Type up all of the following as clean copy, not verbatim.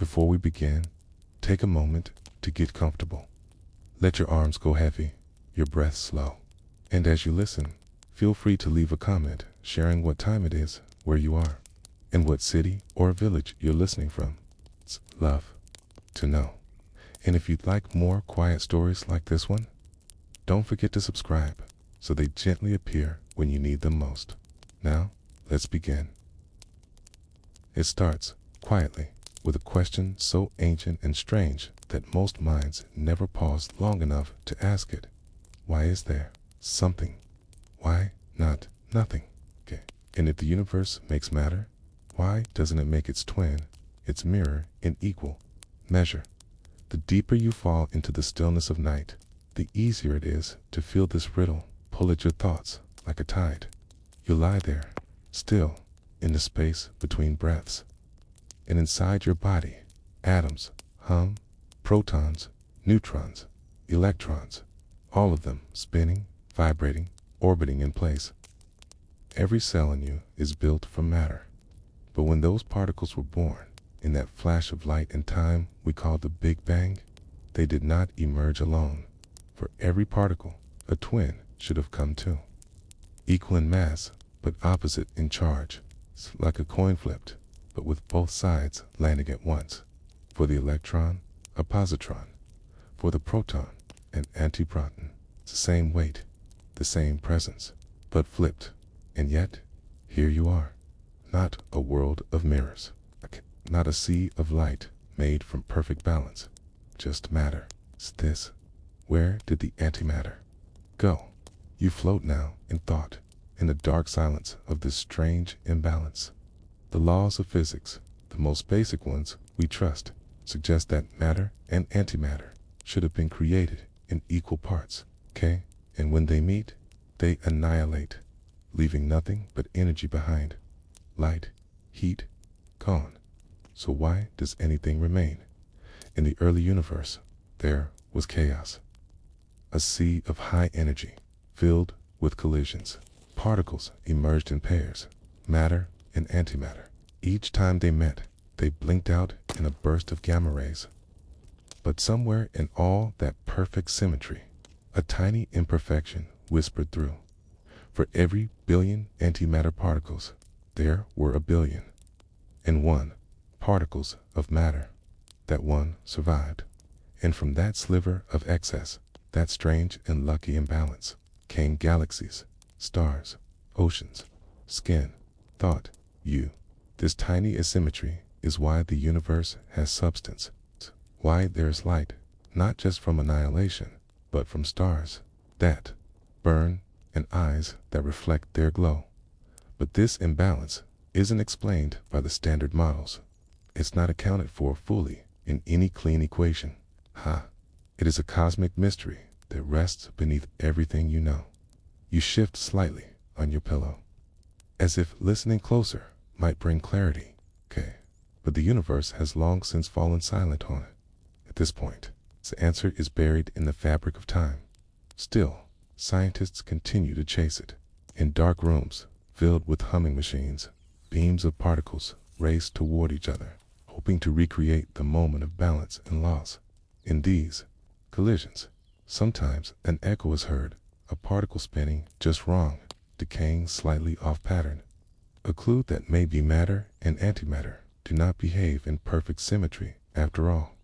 Before we begin, take a moment to get comfortable. Let your arms go heavy, your breath slow. And as you listen, feel free to leave a comment sharing what time it is, where you are, and what city or village you're listening from. It's love to know. And if you'd like more quiet stories like this one, don't forget to subscribe so they gently appear when you need them most. Now, let's begin. It starts quietly with a question so ancient and strange that most minds never pause long enough to ask it. Why is there something? Why not nothing? Okay. And if the universe makes matter, why doesn't it make its twin, its mirror, in equal measure? The deeper you fall into the stillness of night, the easier it is to feel this riddle pull at your thoughts like a tide. You lie there, still, in the space between breaths. And inside your body, atoms hum, protons, neutrons, electrons, all of them spinning, vibrating, orbiting in place. Every cell in you is built from matter. But when those particles were born, in that flash of light and time we call the Big Bang, they did not emerge alone. For every particle, a twin should have come too. Equal in mass, but opposite in charge. It's like a coin flipped, but with both sides landing at once. For the electron, a positron. For the proton, an antiproton. It's the same weight, the same presence, but flipped. And yet, here you are. Not a world of mirrors. Not a sea of light made from perfect balance. Just matter. It's this. Where did the antimatter go? You float now in thought, in the dark silence of this strange imbalance. The laws of physics, the most basic ones we trust, suggest that matter and antimatter should have been created in equal parts, okay? And when they meet, they annihilate, leaving nothing but energy behind. Light, heat, gone. So why does anything remain? In the early universe, there was chaos. A sea of high energy, filled with collisions. Particles emerged in pairs, matter and antimatter. Each time they met, they blinked out in a burst of gamma rays. But somewhere in all that perfect symmetry, a tiny imperfection whispered through. For every billion antimatter particles, there were a billion. And one, particles of matter. That one survived. And from that sliver of excess, that strange and lucky imbalance, came galaxies, stars, oceans, skin, thought, you. This tiny asymmetry is why the universe has substance. Why there's light, not just from annihilation, but from stars that burn and eyes that reflect their glow. But this imbalance isn't explained by the standard models. It's not accounted for fully in any clean equation. It is a cosmic mystery that rests beneath everything you know. You shift slightly on your pillow, as if listening closer might bring clarity. Okay, but the universe has long since fallen silent on it. At this point, its answer is buried in the fabric of time. Still, scientists continue to chase it. In dark rooms filled with humming machines, beams of particles race toward each other, hoping to recreate the moment of balance and loss. In these collisions, sometimes an echo is heard, a particle spinning just wrong, decaying slightly off pattern. A clue that maybe matter and antimatter do not behave in perfect symmetry after all.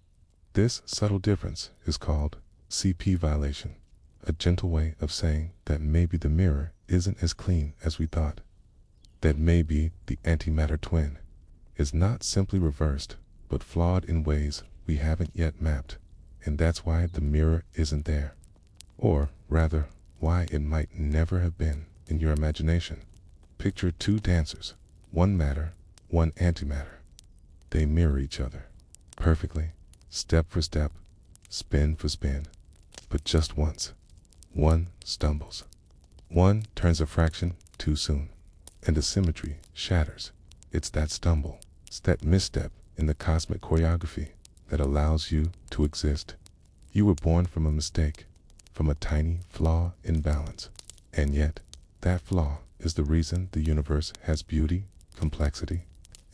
This subtle difference is called CP violation, a gentle way of saying that maybe the mirror isn't as clean as we thought. That maybe the antimatter twin is not simply reversed, but flawed in ways we haven't yet mapped. And that's why the mirror isn't there. Or rather, why it might never have been in your imagination. Picture two dancers, one matter, one antimatter. They mirror each other perfectly, step for step, spin for spin. But just once, one stumbles. One turns a fraction too soon, and the symmetry shatters. It's that stumble, it's that misstep in the cosmic choreography that allows you to exist. You were born from a mistake, from a tiny flaw in balance. And yet, that flaw is the reason the universe has beauty, complexity,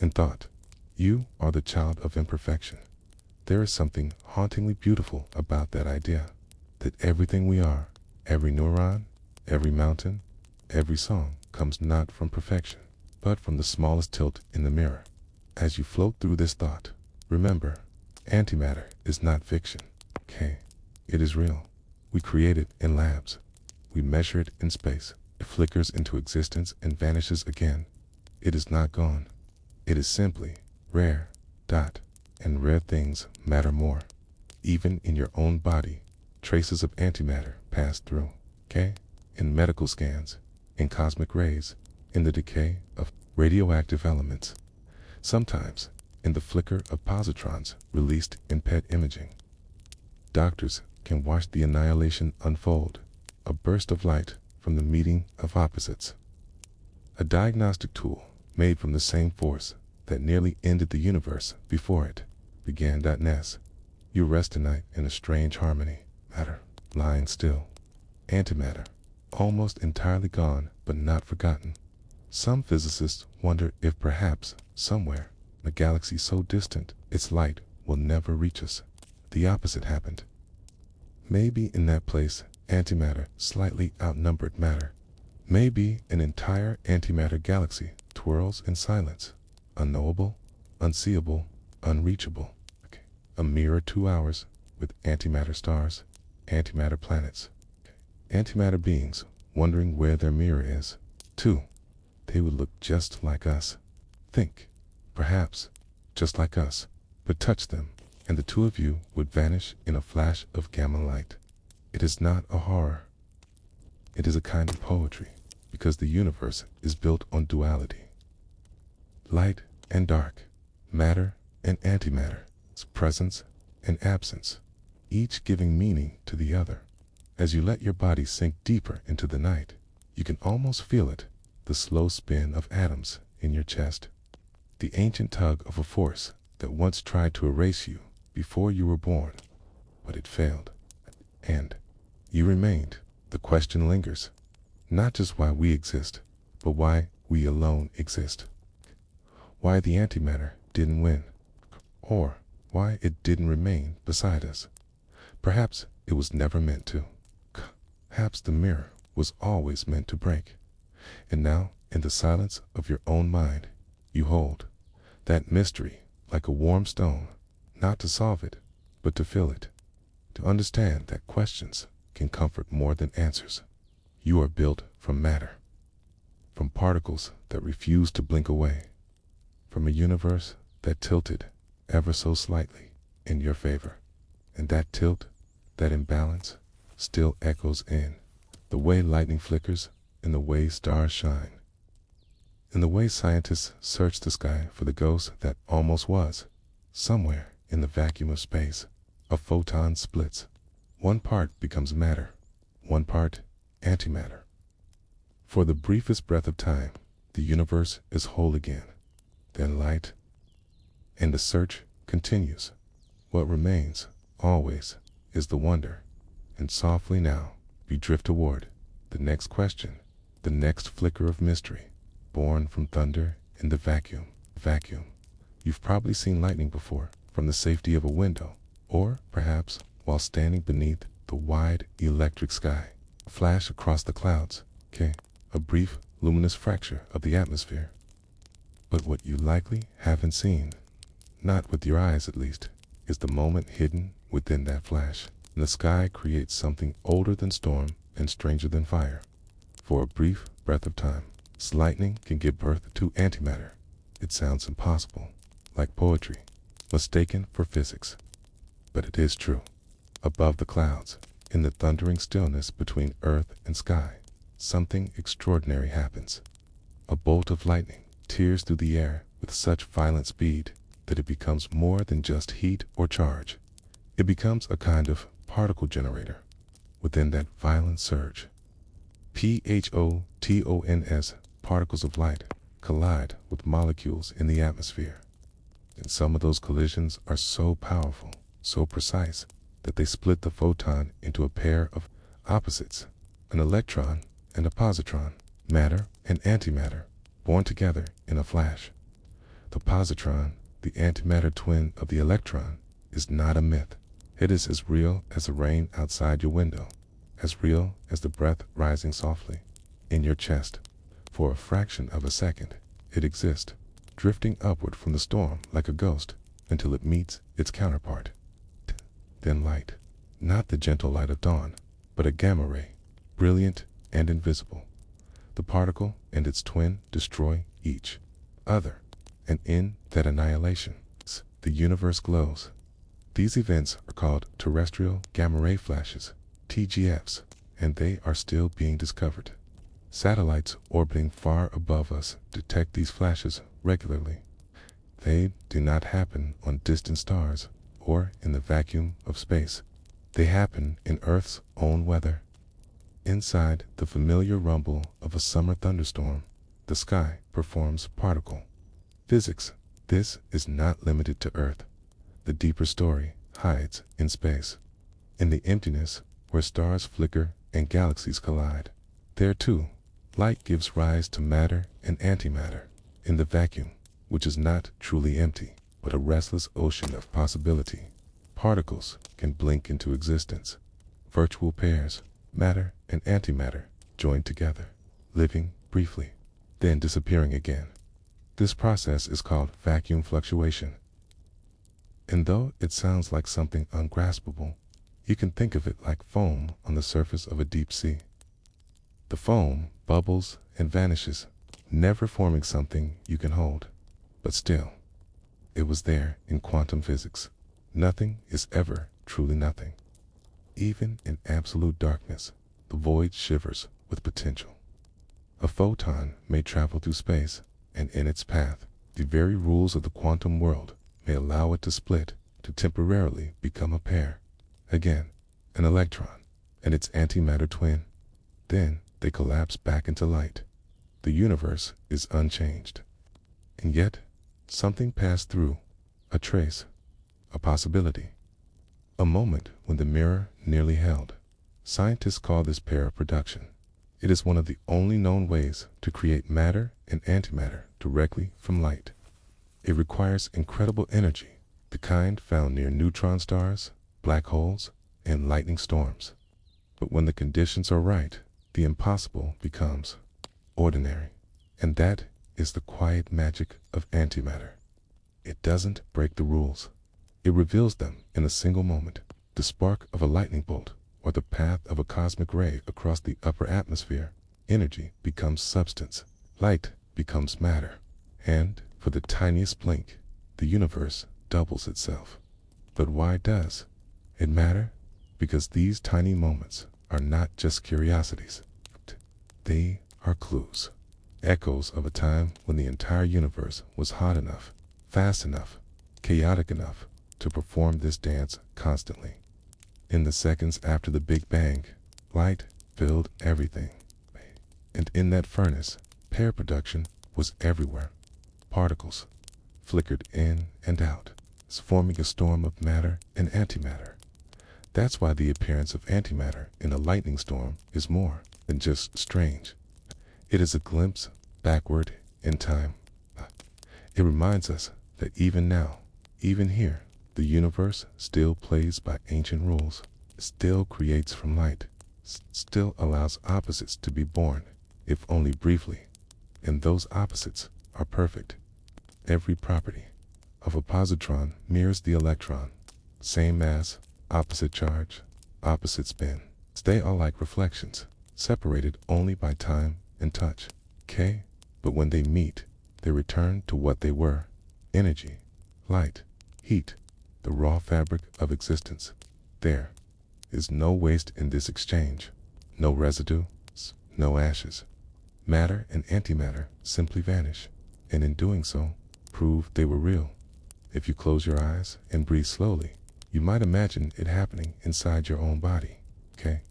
and thought. You are the child of imperfection. There is something hauntingly beautiful about that idea, that everything we are, every neuron, every mountain, every song comes not from perfection, but from the smallest tilt in the mirror. As you float through this thought, remember, antimatter is not fiction. Okay, it is real. We create it in labs. We measure it in space. It flickers into existence and vanishes again. It is not gone. It is simply rare. Dot. And rare things matter more. Even in your own body, traces of antimatter pass through. Okay? In medical scans, in cosmic rays, in the decay of radioactive elements. Sometimes in the flicker of positrons released in PET imaging. Doctors can watch the annihilation unfold, a burst of light from the meeting of opposites. A diagnostic tool made from the same force that nearly ended the universe before it began. Ness. You rest tonight in a strange harmony. Matter, lying still. Antimatter, almost entirely gone but not forgotten. Some physicists wonder if perhaps, somewhere, a galaxy so distant its light will never reach us, the opposite happened. Maybe in that place, antimatter slightly outnumbered matter. Maybe an entire antimatter galaxy twirls in silence, unknowable, unseeable, unreachable. A mirror 2 hours with antimatter stars, antimatter planets, antimatter beings wondering where their mirror is. 2. They would look just like us. Think, perhaps, just like us, but touch them, and the two of you would vanish in a flash of gamma light. It is not a horror. It is a kind of poetry, because the universe is built on duality. Light and dark, matter and antimatter, presence and absence, each giving meaning to the other. As you let your body sink deeper into the night, you can almost feel it, the slow spin of atoms in your chest, the ancient tug of a force that once tried to erase you before you were born, but it failed. And you remained. The question lingers, not just why we exist, but why we alone exist. Why the antimatter didn't win, or why it didn't remain beside us. Perhaps it was never meant to. Perhaps the mirror was always meant to break. And now, in the silence of your own mind, you hold that mystery like a warm stone, not to solve it, but to feel it, to understand that questions can comfort more than answers. You are built from matter, from particles that refuse to blink away, from a universe that tilted ever so slightly in your favor. And that tilt, that imbalance, still echoes in the way lightning flickers, in the way stars shine, in the way scientists search the sky for the ghost that almost was. Somewhere in the vacuum of space, a photon splits. One part becomes matter, one part antimatter. For the briefest breath of time, the universe is whole again. Then light, and the search continues. What remains, always, is the wonder. And softly now, we drift toward the next question, the next flicker of mystery, born from thunder in the vacuum. Vacuum. You've probably seen lightning before, from the safety of a window, or perhaps while standing beneath the wide electric sky. A flash across the clouds, a brief luminous fracture of the atmosphere. But what you likely haven't seen, not with your eyes at least, is the moment hidden within that flash. And the sky creates something older than storm and stranger than fire. For a brief breath of time, lightning can give birth to antimatter. It sounds impossible, like poetry, mistaken for physics. But it is true. Above the clouds, in the thundering stillness between earth and sky, something extraordinary happens. A bolt of lightning tears through the air with such violent speed that it becomes more than just heat or charge. It becomes a kind of particle generator. Within that violent surge, photons, particles of light, collide with molecules in the atmosphere. And some of those collisions are so powerful, so precise, that they split the photon into a pair of opposites, an electron and a positron, matter and antimatter, born together in a flash. The positron, the antimatter twin of the electron, is not a myth. It is as real as the rain outside your window, as real as the breath rising softly in your chest. For a fraction of a second, it exists, drifting upward from the storm like a ghost until it meets its counterpart. Then light, not the gentle light of dawn, but a gamma ray, brilliant and invisible. The particle and its twin destroy each other, and in that annihilation, the universe glows. These events are called terrestrial gamma ray flashes, TGFs, and they are still being discovered. Satellites orbiting far above us detect these flashes regularly. They do not happen on distant stars or in the vacuum of space. They happen in Earth's own weather. Inside the familiar rumble of a summer thunderstorm, the sky performs particle physics. This is not limited to Earth. The deeper story hides in space. In the emptiness where stars flicker and galaxies collide, there too, light gives rise to matter and antimatter. In the vacuum, which is not truly empty, but a restless ocean of possibility, particles can blink into existence. Virtual pairs, matter and antimatter, joined together, living briefly, then disappearing again. This process is called vacuum fluctuation. And though it sounds like something ungraspable, you can think of it like foam on the surface of a deep sea. The foam bubbles and vanishes, never forming something you can hold. But still, it was there in quantum physics. Nothing is ever truly nothing. Even in absolute darkness, the void shivers with potential. A photon may travel through space, and in its path, the very rules of the quantum world may allow it to split, to temporarily become a pair. Again, an electron and its antimatter twin. Then they collapse back into light. The universe is unchanged. And yet, something passed through, a trace, a possibility. A moment when the mirror nearly held. Scientists call this pair production. It is one of the only known ways to create matter and antimatter directly from light. It requires incredible energy, the kind found near neutron stars, black holes, and lightning storms. But when the conditions are right, the impossible becomes ordinary. And that is the quiet magic of antimatter. It doesn't break the rules. It reveals them in a single moment, the spark of a lightning bolt, or the path of a cosmic ray across the upper atmosphere. Energy becomes substance, light becomes matter, and for the tiniest blink, the universe doubles itself. But why does it matter? Because these tiny moments are not just curiosities. They are clues, echoes of a time when the entire universe was hot enough, fast enough, chaotic enough to perform this dance constantly. In the seconds after the Big Bang, light filled everything. And in that furnace, pair production was everywhere. Particles flickered in and out, forming a storm of matter and antimatter. That's why the appearance of antimatter in a lightning storm is more than just strange. It is a glimpse backward in time. It reminds us that even now, even here, the universe still plays by ancient rules, still creates from light, still allows opposites to be born, if only briefly. And those opposites are perfect. Every property of a positron mirrors the electron. Same mass, opposite charge, opposite spin. They are like reflections, separated only by time and touch. Okay? But when they meet, they return to what they were: energy, light, heat, the raw fabric of existence. There is no waste in this exchange, no residue, no ashes. Matter and antimatter simply vanish, and in doing so, prove they were real. If you close your eyes and breathe slowly, you might imagine it happening inside your own body, okay?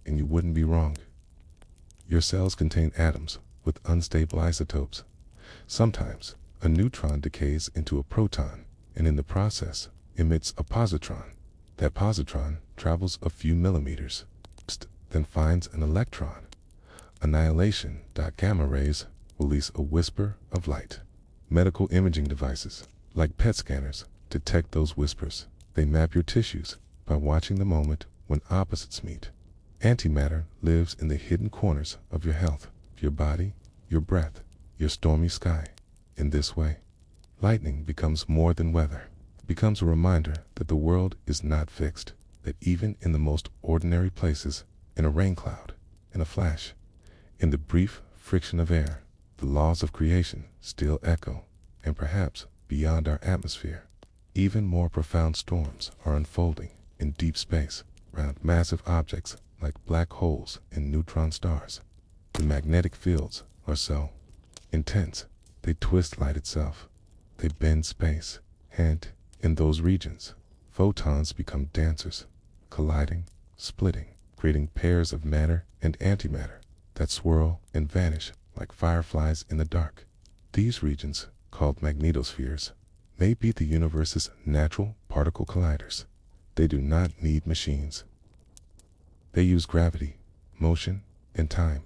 And you wouldn't be wrong. Your cells contain atoms with unstable isotopes. Sometimes, a neutron decays into a proton, and in the process, emits a positron. That positron travels a few millimeters, then finds an electron. Annihilation. Gamma rays release a whisper of light. Medical imaging devices Like PET scanners, detect those whispers. They map your tissues by watching the moment when opposites meet. Antimatter lives in the hidden corners of your health, your body, your breath, your stormy sky. In this way, lightning becomes more than weather. It becomes a reminder that the world is not fixed, that even in the most ordinary places, in a rain cloud, in a flash, in the brief friction of air, the laws of creation still echo, and perhaps beyond our atmosphere, even more profound storms are unfolding in deep space around massive objects like black holes and neutron stars. The magnetic fields are so intense, they twist light itself. They bend space, and in those regions, photons become dancers, colliding, splitting, creating pairs of matter and antimatter that swirl and vanish like fireflies in the dark. These regions, called magnetospheres, may be the universe's natural particle colliders. They do not need machines. They use gravity, motion, and time,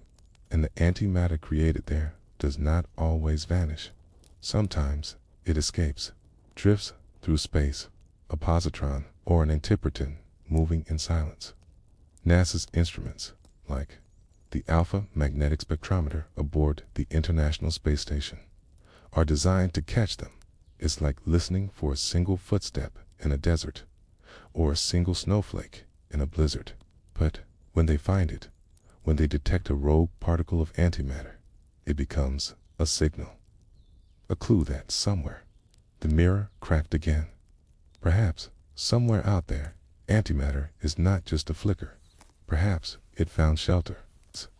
and the antimatter created there does not always vanish. Sometimes it escapes, drifts through space, a positron or an antiparton moving in silence. NASA's instruments, like the Alpha Magnetic Spectrometer aboard the International Space Station, are designed to catch them. It's like listening for a single footstep in a desert, or a single snowflake in a blizzard. But when they find it, when they detect a rogue particle of antimatter, it becomes a signal, a clue that somewhere, the mirror cracked again. Perhaps, somewhere out there, antimatter is not just a flicker. Perhaps it found shelter,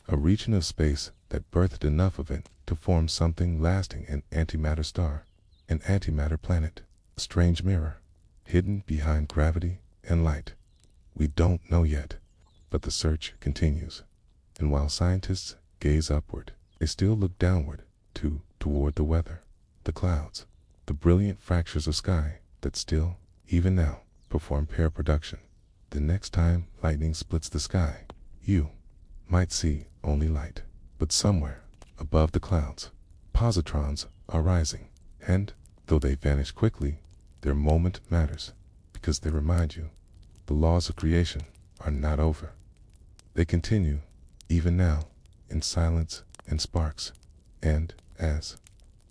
a region of space that birthed enough of it to form something lasting, an antimatter star, an antimatter planet, a strange mirror, hidden behind gravity and light. We don't know yet, but the search continues. And while scientists gaze upward, they still look downward, toward the weather, the clouds, the brilliant fractures of sky that still, even now, perform pair production. The next time lightning splits the sky, you might see only light. But somewhere, above the clouds, positrons are rising, and, though they vanish quickly, their moment matters, because they remind you, the laws of creation are not over. They continue, even now, in silence and sparks, and, as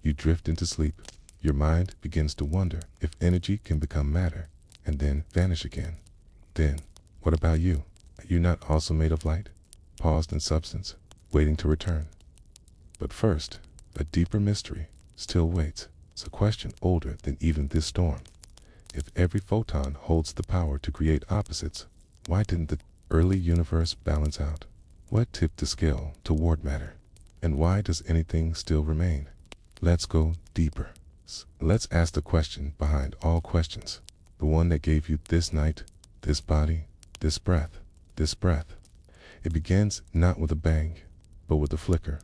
you drift into sleep, your mind begins to wonder if energy can become matter, and then vanish again. Then, what about you? Are you not also made of light, paused in substance, waiting to return? But first, a deeper mystery still waits. It's a question older than even this storm. If every photon holds the power to create opposites, why didn't the early universe balance out? What tipped the scale toward matter? And why does anything still remain? Let's go deeper. Let's ask the question behind all questions. The one that gave you this night, this body, this breath, this breath. It begins not with a bang, but with a flicker,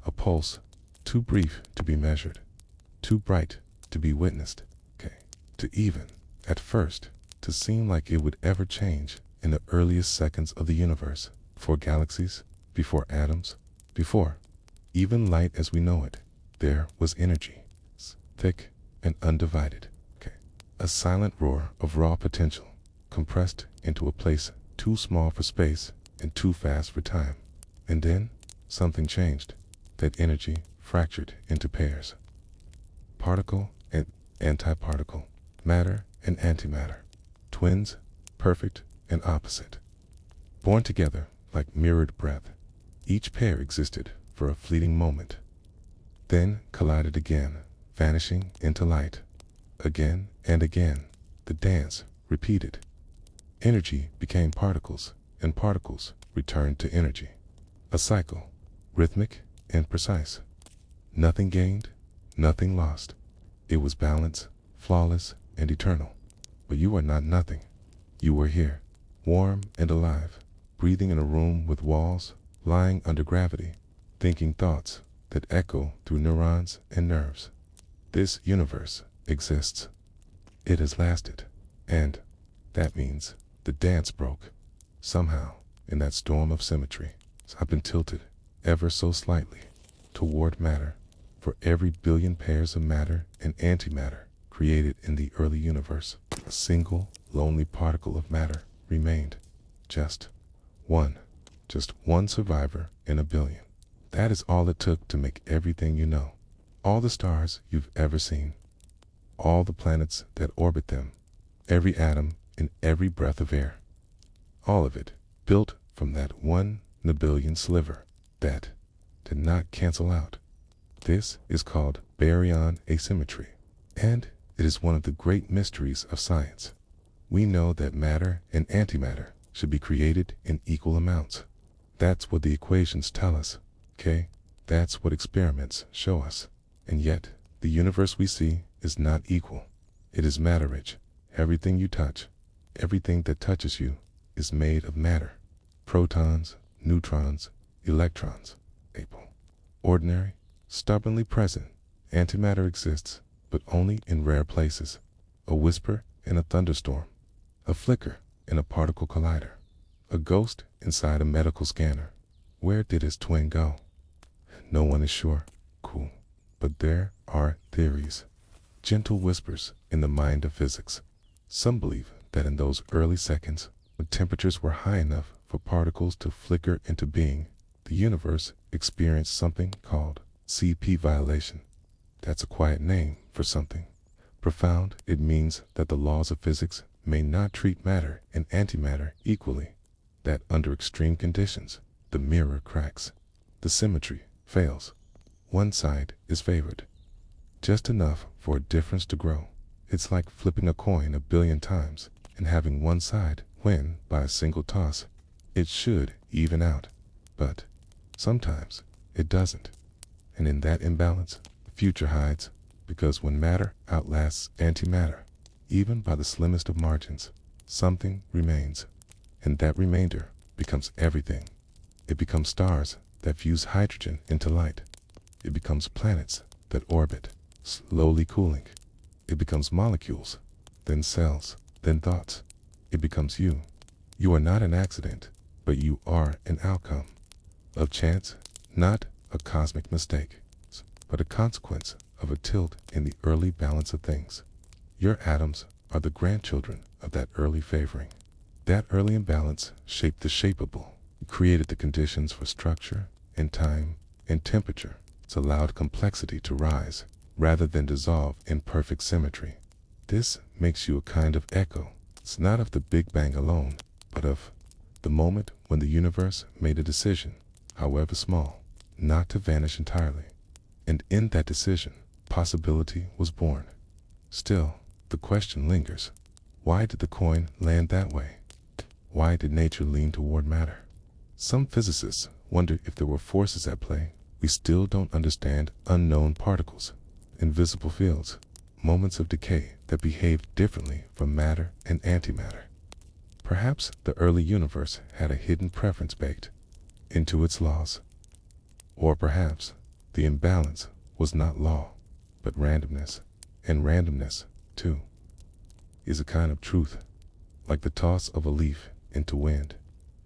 a pulse, too brief to be measured, too bright to be witnessed, to even, at first, to seem like it would ever change in the earliest seconds of the universe, before galaxies, before atoms, before even light as we know it. There was energy, thick and undivided, a silent roar of raw potential, compressed into a place too small for space and too fast for time. And then, something changed. That energy fractured into pairs. Particle and antiparticle, matter and antimatter, twins, perfect and opposite. Born together like mirrored breath, each pair existed for a fleeting moment, then collided again, vanishing into light. Again and again, the dance repeated. Energy became particles, and particles returned to energy. A cycle, rhythmic and precise. Nothing gained, nothing lost. It was balanced, flawless, and eternal. But you are not nothing. You were here, warm and alive, breathing in a room with walls, lying under gravity, thinking thoughts that echo through neurons and nerves. This universe exists. It has lasted, and that means the dance broke. Somehow, in that storm of symmetry, I've been tilted, ever so slightly, toward matter. For every billion pairs of matter and antimatter created in the early universe, a single, lonely particle of matter remained. Just one. Just one survivor in a billion. That is all it took to make everything you know. All the stars you've ever seen. All the planets that orbit them. Every atom in every breath of air. All of it built from that one billion sliver that did not cancel out. This is called baryon asymmetry, and it is one of the great mysteries of science. We know that matter and antimatter should be created in equal amounts. That's what the equations tell us, okay? That's what experiments show us. And yet, the universe we see is not equal. It is matter-rich. Everything you touch, everything that touches you, is made of matter. Protons, neutrons, electrons. Ordinary, stubbornly present, antimatter exists, but only in rare places. A whisper in a thunderstorm. A flicker in a particle collider. A ghost inside a medical scanner. Where did his twin go? No one is sure. Cool. But there are theories. Gentle whispers in the mind of physics. Some believe that in those early seconds, when temperatures were high enough for particles to flicker into being, the universe experienced something called CP violation. That's a quiet name for something profound. It means that the laws of physics may not treat matter and antimatter equally, that under extreme conditions, the mirror cracks, the symmetry fails. One side is favored, just enough for a difference to grow. It's like flipping a coin a billion times and having one side win by a single toss. It should even out, but sometimes it doesn't. And in that imbalance, the future hides, because when matter outlasts antimatter, even by the slimmest of margins, something remains. And that remainder becomes everything. It becomes stars that fuse hydrogen into light. It becomes planets that orbit, slowly cooling. It becomes molecules, then cells, then thoughts. It becomes you. You are not an accident, but you are an outcome of chance, not a cosmic mistake, but a consequence of a tilt in the early balance of things. Your atoms are the grandchildren of that early favoring. That early imbalance shaped the shapeable. It created the conditions for structure and time and temperature. It's allowed complexity to rise rather than dissolve in perfect symmetry. This makes you a kind of echo. It's not of the Big Bang alone, but of the moment when the universe made a decision, however small, not to vanish entirely. And in that decision, possibility was born. Still, the question lingers. Why did the coin land that way? Why did nature lean toward matter? Some physicists wonder if there were forces at play. We still don't understand unknown particles, invisible fields, moments of decay that behaved differently from matter and antimatter. Perhaps the early universe had a hidden preference baked into its laws. Or perhaps the imbalance was not law, but randomness. And randomness, too, is a kind of truth, like the toss of a leaf into wind.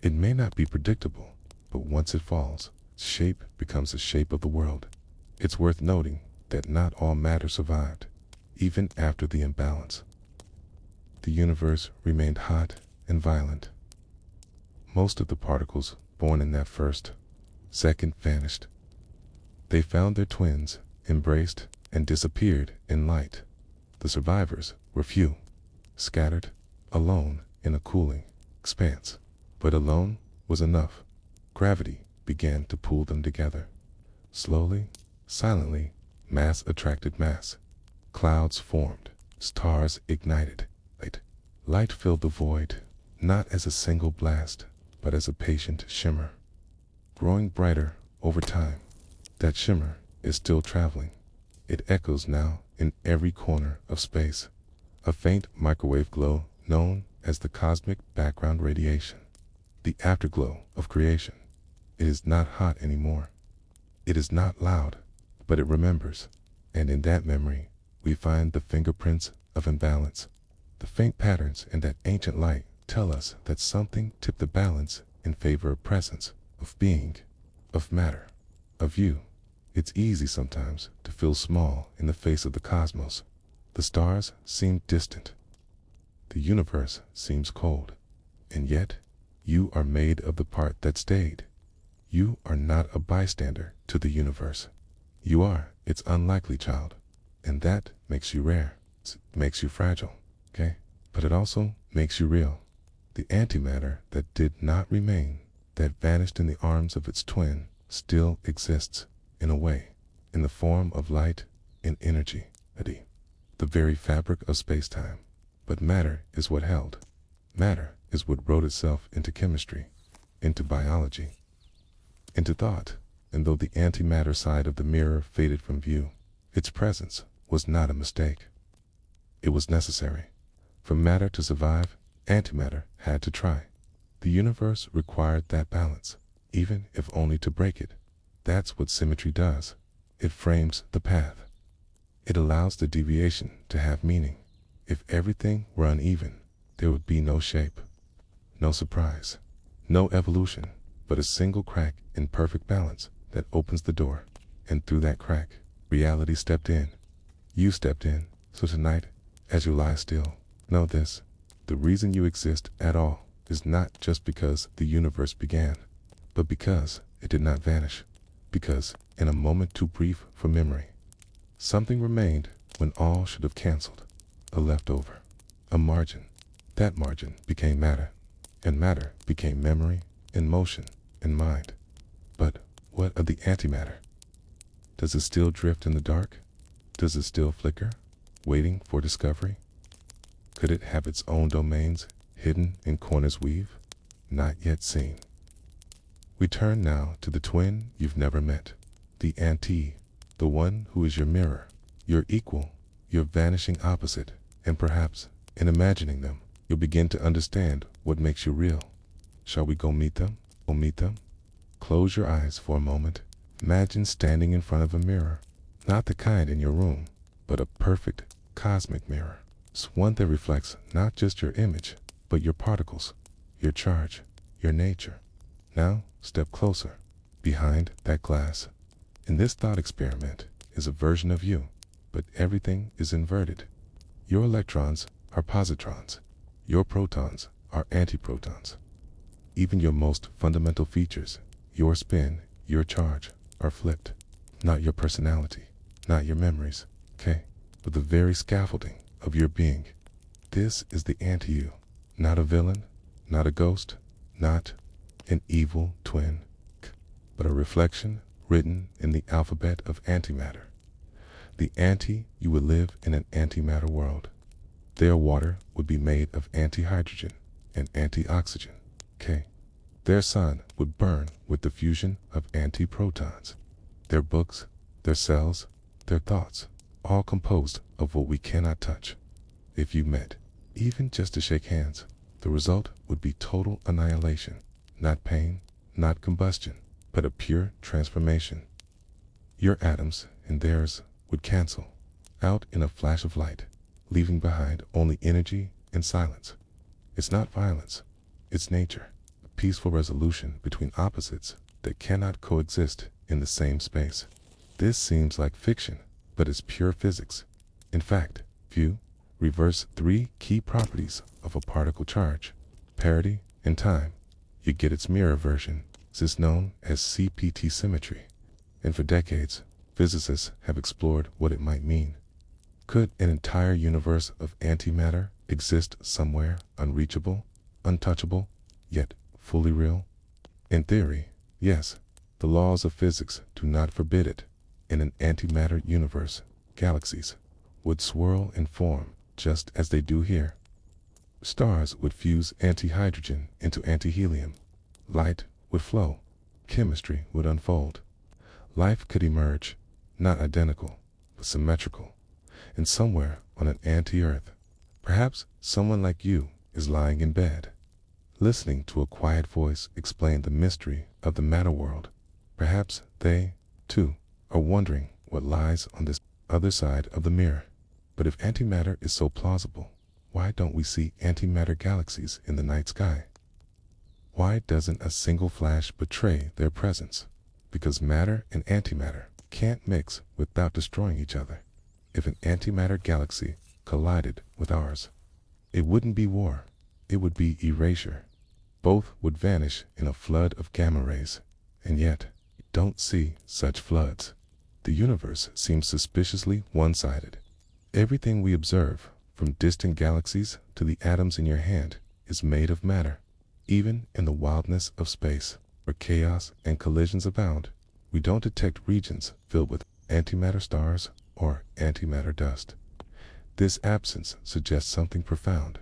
It may not be predictable, but once it falls, its shape becomes the shape of the world. It's worth noting that not all matter survived, even after the imbalance. The universe remained hot and violent. Most of the particles born in that first second vanished. They found their twins, embraced, and disappeared in light. The survivors were few, scattered, alone in a cooling expanse. But alone was enough. Gravity began to pull them together. Slowly, silently, mass attracted mass. Clouds formed, stars ignited. Light filled the void, not as a single blast, but as a patient shimmer, growing brighter over time. That shimmer is still traveling. It echoes now in every corner of space, a faint microwave glow known as the cosmic background radiation, the afterglow of creation. It is not hot anymore. It is not loud, but it remembers, and in that memory, we find the fingerprints of imbalance. The faint patterns in that ancient light tell us that something tipped the balance in favor of presence, of being, of matter, of you. It's easy sometimes to feel small in the face of the cosmos, The stars seem distant. The universe seems cold. And yet, you are made of the part that stayed. You are not a bystander to the universe. You are its unlikely child. And that makes you rare. It makes you fragile, okay? But it also makes you real. The antimatter that did not remain, that vanished in the arms of its twin, still exists, in a way, in the form of light and energy, the very fabric of space-time. But matter is what held. Matter is what wrote itself into chemistry, into biology, into thought. And though the antimatter side of the mirror faded from view, its presence was not a mistake. It was necessary. For matter to survive, antimatter had to try. The universe required that balance, even if only to break it. That's what symmetry does. It frames the path. It allows the deviation to have meaning. If everything were uneven, there would be no shape, no surprise, no evolution, but a single crack in perfect balance that opens the door. And through that crack, reality stepped in. You stepped in. So tonight, as you lie still, know this: the reason you exist at all is not just because the universe began, but because it did not vanish. Because, in a moment too brief for memory, something remained when all should have canceled. A leftover, a margin. That margin became matter, and matter became memory and motion and mind. But what of the antimatter? Does it still drift in the dark? Does it still flicker, waiting for discovery? Could it have its own domains, hidden in corners weave, not yet seen? We turn now to the twin you've never met, the anti, the one who is your mirror, your equal, your vanishing opposite, and perhaps, in imagining them, you'll begin to understand what makes you real. Shall we go meet them? Go meet them? Close your eyes for a moment. Imagine standing in front of a mirror, not the kind in your room, but a perfect cosmic mirror. It's one that reflects not just your image, but your particles, your charge, your nature. Now, step closer, behind that glass. In this thought experiment is a version of you, but everything is inverted. Your electrons are positrons. Your protons are antiprotons. Even your most fundamental features, your spin, your charge, are flipped. Not your personality, not your memories, okay, but the very scaffolding of your being. This is the anti-you, not a villain, not a ghost, not an evil twin, but a reflection written in the alphabet of antimatter. The anti, you would live in an antimatter world. Their water would be made of antihydrogen and antioxygen, okay? Their sun would burn with the fusion of antiprotons. Their books, their cells, their thoughts, all composed of what we cannot touch. If you met, even just to shake hands, the result would be total annihilation. Not pain, not combustion, but a pure transformation. Your atoms and theirs would cancel out in a flash of light, leaving behind only energy and silence. It's not violence, it's nature, a peaceful resolution between opposites that cannot coexist in the same space. This seems like fiction, but it's pure physics. In fact, view, reverse three key properties of a particle charge: parity and time. You get its mirror version. This is known as CPT symmetry. And for decades, physicists have explored what it might mean. Could an entire universe of antimatter exist somewhere unreachable, untouchable, yet fully real? In theory, yes. The laws of physics do not forbid it. In an antimatter universe, galaxies would swirl and form just as they do here. Stars would fuse antihydrogen into antihelium. Light would flow. Chemistry would unfold. Life could emerge, not identical, but symmetrical, and somewhere on an anti-Earth. Perhaps someone like you is lying in bed, listening to a quiet voice explain the mystery of the matter world. Perhaps they, too, are wondering what lies on this other side of the mirror. But if antimatter is so plausible, why don't we see antimatter galaxies in the night sky? Why doesn't a single flash betray their presence? Because matter and antimatter can't mix without destroying each other. If an antimatter galaxy collided with ours. It wouldn't be war, it would be erasure. Both would vanish in a flood of gamma rays, and yet we don't see such floods. The universe seems suspiciously one-sided. Everything we observe, from distant galaxies to the atoms in your hand, is made of matter. Even in the wildness of space, where chaos and collisions abound, we don't detect regions filled with antimatter stars or antimatter dust. This absence suggests something profound.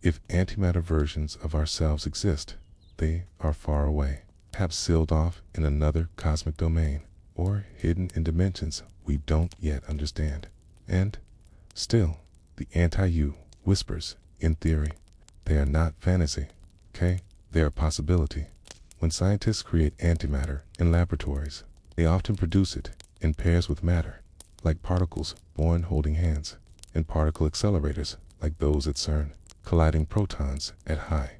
If antimatter versions of ourselves exist, they are far away, perhaps sealed off in another cosmic domain, or hidden in dimensions we don't yet understand. And still, the anti-you whispers, in theory, they are not fantasy, okay? They are possibility. When scientists create antimatter in laboratories, they often produce it in pairs with matter, like particles born holding hands, and particle accelerators like those at CERN, colliding protons at high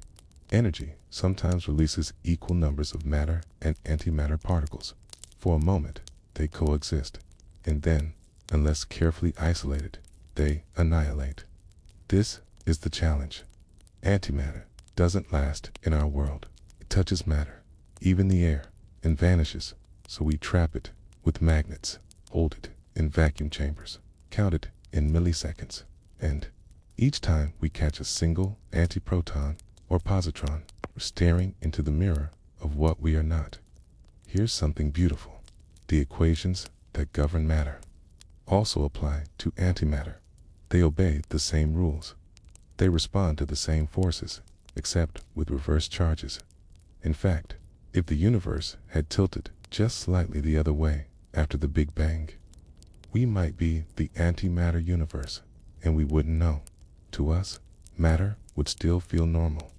energy sometimes releases equal numbers of matter and antimatter particles. For a moment, they coexist, and then, unless carefully isolated, they annihilate. This is the challenge. Antimatter doesn't last in our world. It touches matter, even the air, and vanishes, so we trap it with magnets, hold it in vacuum chambers, count it in milliseconds, and each time we catch a single antiproton or positron, we're staring into the mirror of what we are not. Here's something beautiful. The equations that govern matter also apply to antimatter. They obey the same rules. They respond to the same forces, except with reverse charges. In fact, if the universe had tilted just slightly the other way after the Big Bang, we might be the antimatter universe, and we wouldn't know. To us, matter would still feel normal.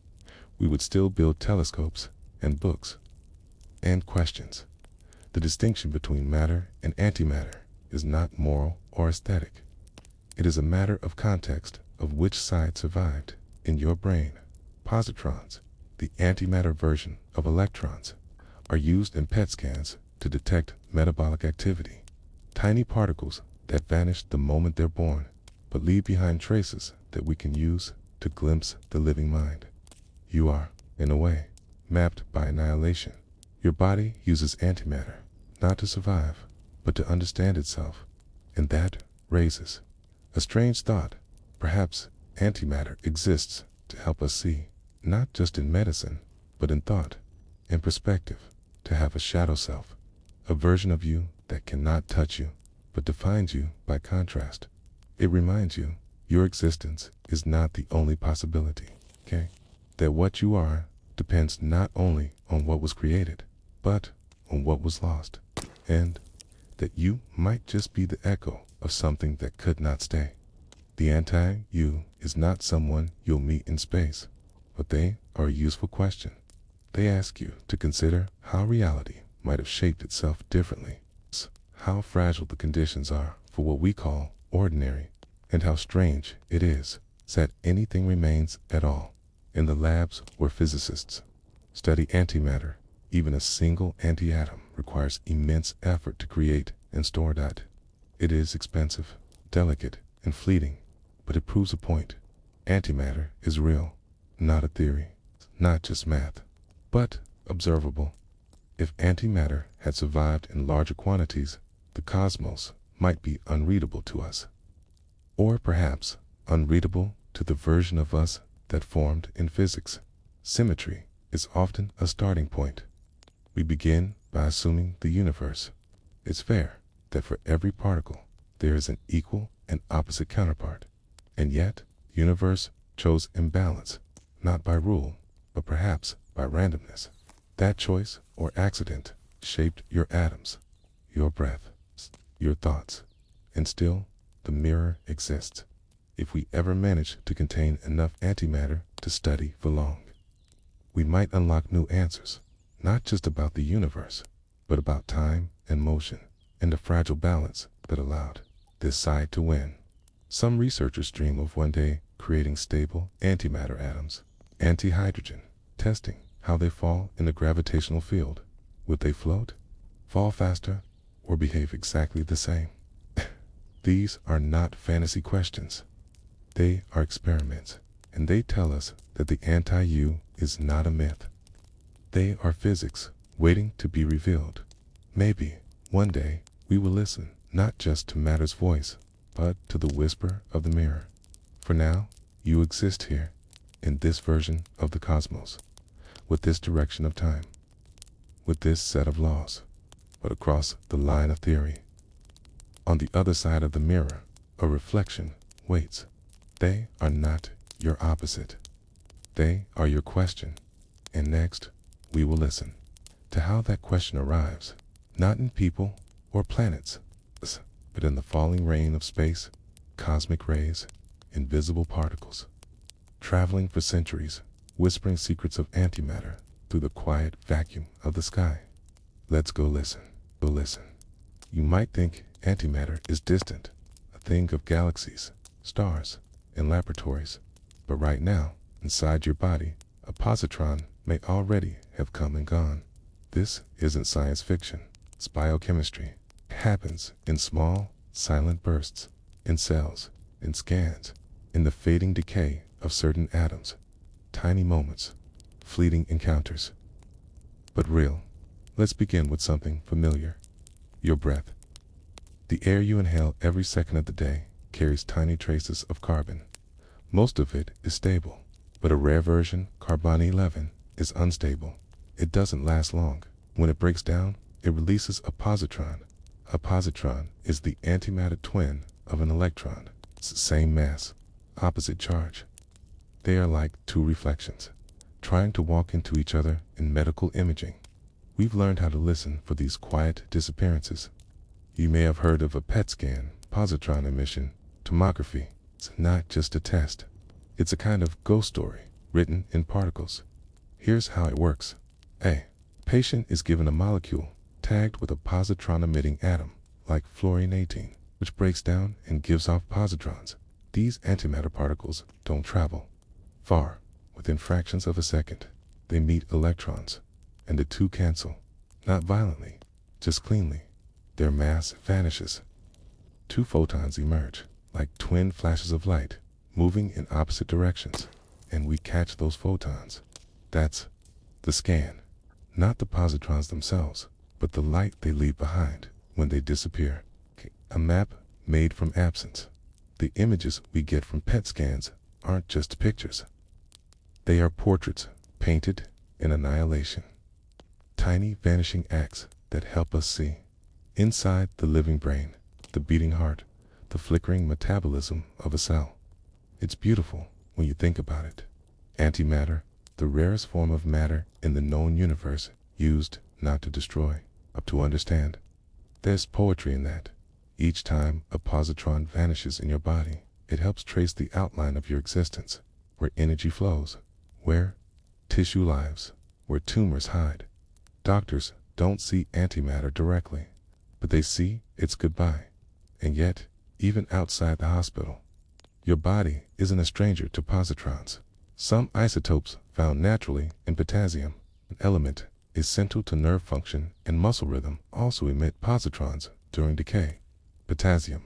We would still build telescopes and books and questions. The distinction between matter and antimatter is not moral or aesthetic. It is a matter of context of which side survived. In your brain, positrons, the antimatter version of electrons, are used in PET scans to detect metabolic activity. Tiny particles that vanish the moment they're born, but leave behind traces that we can use to glimpse the living mind. You are, in a way, mapped by annihilation. Your body uses antimatter, not to survive, but to understand itself, and that raises a strange thought. Perhaps antimatter exists to help us see, not just in medicine, but in thought, in perspective, to have a shadow self, a version of you that cannot touch you, but defines you by contrast. It reminds you your existence is not the only possibility, okay? That what you are depends not only on what was created, but on what was lost, and that you might just be the echo of something that could not stay. The anti-you is not someone you'll meet in space, but they are a useful question. They ask you to consider how reality might have shaped itself differently, how fragile the conditions are for what we call ordinary, and how strange it is that anything remains at all. In the labs where physicists study antimatter, even a single antiatom requires immense effort to create and store that. It is expensive, delicate, and fleeting, but it proves a point. Antimatter is real, not a theory, not just math, but observable. If antimatter had survived in larger quantities, the cosmos might be unreadable to us. Or perhaps unreadable to the version of us that formed in physics. Symmetry is often a starting point. We begin by assuming the universe. It's fair that for every particle there is an equal and opposite counterpart. And yet, the universe chose imbalance, not by rule, but perhaps by randomness. That choice or accident shaped your atoms, your breath, your thoughts, and still the mirror exists. If we ever manage to contain enough antimatter to study for long, we might unlock new answers, not just about the universe, but about time and motion, and the fragile balance that allowed this side to win. Some researchers dream of one day creating stable antimatter atoms, anti-hydrogen, testing how they fall in the gravitational field. Would they float, fall faster, or behave exactly the same? These are not fantasy questions. They are experiments, and they tell us that the anti-you is not a myth. They are physics waiting to be revealed. Maybe one day we will listen not just to matter's voice, but to the whisper of the mirror. For now, you exist here, in this version of the cosmos, with this direction of time, with this set of laws, but across the line of theory. On the other side of the mirror, a reflection waits. They are not your opposite. They are your question. And next, we will listen to how that question arrives, not in people or planets, but in the falling rain of space, cosmic rays, invisible particles, traveling for centuries, whispering secrets of antimatter through the quiet vacuum of the sky. Let's go listen. Go listen. You might think antimatter is distant, a thing of galaxies, stars, and laboratories, but right now, inside your body, a positron may already have come and gone. This isn't science fiction. It's biochemistry. It happens in small, silent bursts, in cells, in scans, in the fading decay of certain atoms. Tiny moments, fleeting encounters. But real. Let's begin with something familiar. Your breath. The air you inhale every second of the day carries tiny traces of carbon. Most of it is stable, but a rare version, carbon-11, is unstable. It doesn't last long. When it breaks down, it releases a positron. A positron is the antimatter twin of an electron. It's the same mass, opposite charge. They are like two reflections, trying to walk into each other in medical imaging. We've learned how to listen for these quiet disappearances. You may have heard of a PET scan, positron emission tomography. It's not just a test. It's a kind of ghost story written in particles. Here's how it works. A patient is given a molecule tagged with a positron-emitting atom, like fluorine-18, which breaks down and gives off positrons. These antimatter particles don't travel far. Within fractions of a second, they meet electrons, and the two cancel, not violently, just cleanly. Their mass vanishes. Two photons emerge, like twin flashes of light, moving in opposite directions, and we catch those photons. That's the scan. Not the positrons themselves, but the light they leave behind when they disappear. A map made from absence. The images we get from PET scans aren't just pictures. They are portraits painted in annihilation. Tiny vanishing acts that help us see. Inside the living brain, the beating heart, the flickering metabolism of a cell. It's beautiful when you think about it. Antimatter, the rarest form of matter in the known universe, used not to destroy, but to understand. There's poetry in that. Each time a positron vanishes in your body, it helps trace the outline of your existence, where energy flows, where tissue lives, where tumors hide. Doctors don't see antimatter directly, but they see its goodbye. And yet, even outside the hospital, your body isn't a stranger to positrons. Some isotopes found naturally in potassium, an element essential to nerve function and muscle rhythm, also emit positrons during decay. Potassium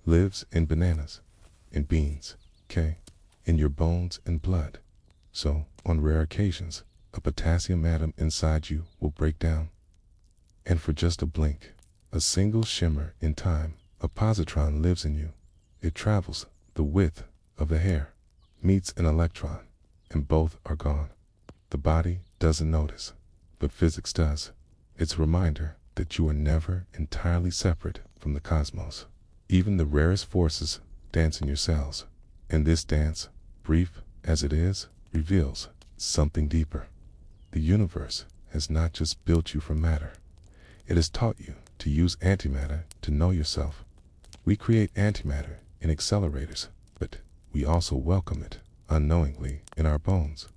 lives in bananas, in beans, in your bones and blood. So, on rare occasions, a potassium atom inside you will break down. And for just a blink, a single shimmer in time, a positron lives in you. It travels the width of a hair, meets an electron, and both are gone. The body doesn't notice, but physics does. It's a reminder that you are never entirely separate from the cosmos. Even the rarest forces dance in your cells, and this dance, brief as it is, reveals something deeper. The universe has not just built you from matter. It has taught you to use antimatter to know yourself. We create antimatter in accelerators, but we also welcome it unknowingly in our bones.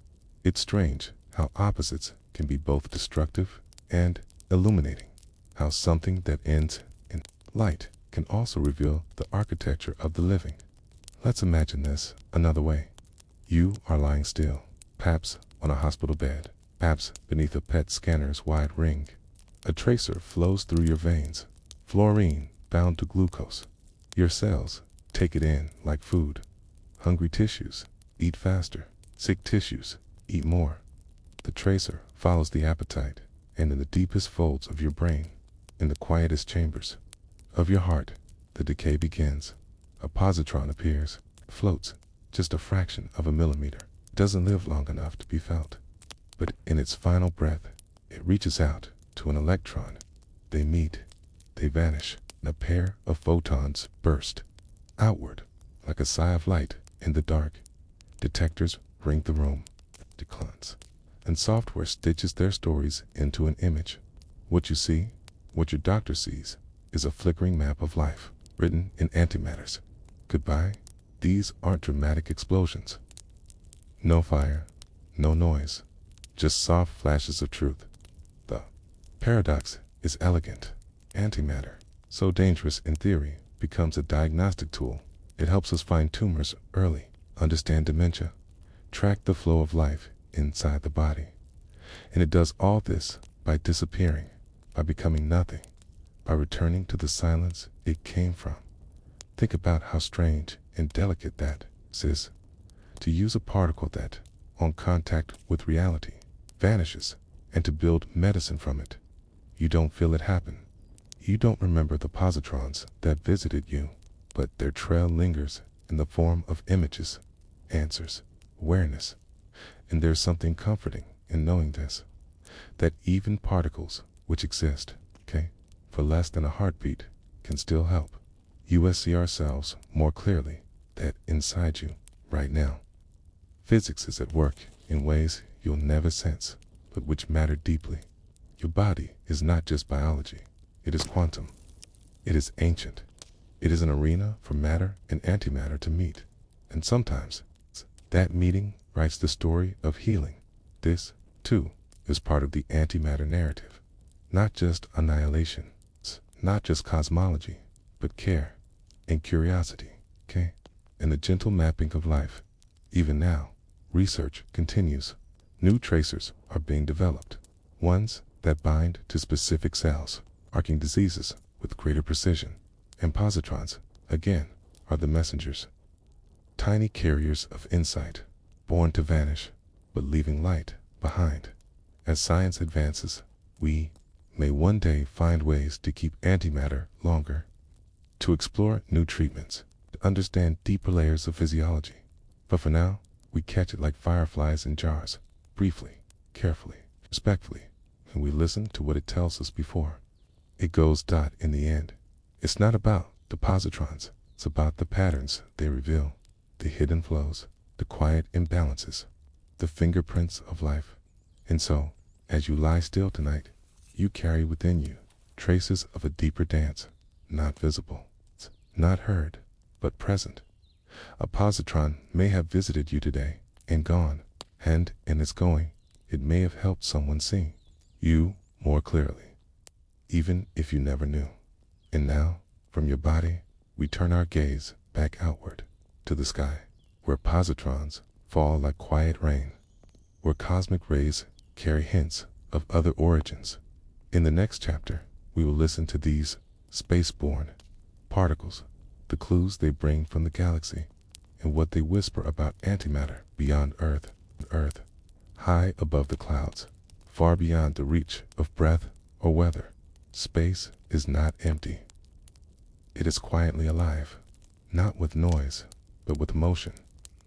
It's strange how opposites can be both destructive and illuminating. How something that ends in light can also reveal the architecture of the living. Let's imagine this another way. You are lying still, perhaps on a hospital bed, perhaps beneath a PET scanner's wide ring. A tracer flows through your veins, fluorine bound to glucose. Your cells take it in like food. Hungry tissues eat faster. Sick tissues eat more. The tracer follows the appetite, and in the deepest folds of your brain, in the quietest chambers of your heart, the decay begins. A positron appears, floats just a fraction of a millimeter, doesn't live long enough to be felt. But in its final breath, it reaches out to an electron. They meet, they vanish, and a pair of photons burst outward like a sigh of light in the dark. Detectors ring the room, declines, and software stitches their stories into an image. What you see, what your doctor sees, is a flickering map of life, written in antimatters. Goodbye. These aren't dramatic explosions. No fire, no noise, just soft flashes of truth. The paradox is elegant. Antimatter, so dangerous in theory, becomes a diagnostic tool. It helps us find tumors early, understand dementia, track the flow of life inside the body. And it does all this by disappearing, by becoming nothing, by returning to the silence it came from. Think about how strange and delicate that is, to use a particle that, on contact with reality, vanishes, and to build medicine from it. You don't feel it happen. You don't remember the positrons that visited you, but their trail lingers in the form of images, answers, awareness. And there's something comforting in knowing this, that even particles which exist, for less than a heartbeat, can still help. You see ourselves more clearly, that inside you, right now. Physics is at work in ways you'll never sense, but which matter deeply. Your body is not just biology. It is quantum. It is ancient. It is an arena for matter and antimatter to meet. And sometimes, that meeting writes the story of healing. This, too, is part of the antimatter narrative. Not just annihilation, not just cosmology, but care and curiosity, and the gentle mapping of life. Even now, research continues. New tracers are being developed, ones that bind to specific cells, arcing diseases with greater precision. And positrons, again, are the messengers. Tiny carriers of insight, born to vanish, but leaving light behind. As science advances, we may one day find ways to keep antimatter longer, to explore new treatments, to understand deeper layers of physiology. But for now, we catch it like fireflies in jars, briefly, carefully, respectfully, and we listen to what it tells us before it goes dot in the end. It's not about the positrons, it's about the patterns they reveal, the hidden flows, the quiet imbalances, the fingerprints of life. And so, as you lie still tonight, you carry within you traces of a deeper dance, not visible, not heard, but present. A positron may have visited you today and gone, and in its going, it may have helped someone see you more clearly, even if you never knew. And now, from your body, we turn our gaze back outward, to the sky, where positrons fall like quiet rain, where cosmic rays carry hints of other origins. In the next chapter, we will listen to these space-borne particles, the clues they bring from the galaxy, and what they whisper about antimatter beyond Earth, high above the clouds, far beyond the reach of breath or weather. Space is not empty. It is quietly alive, not with noise, but with motion.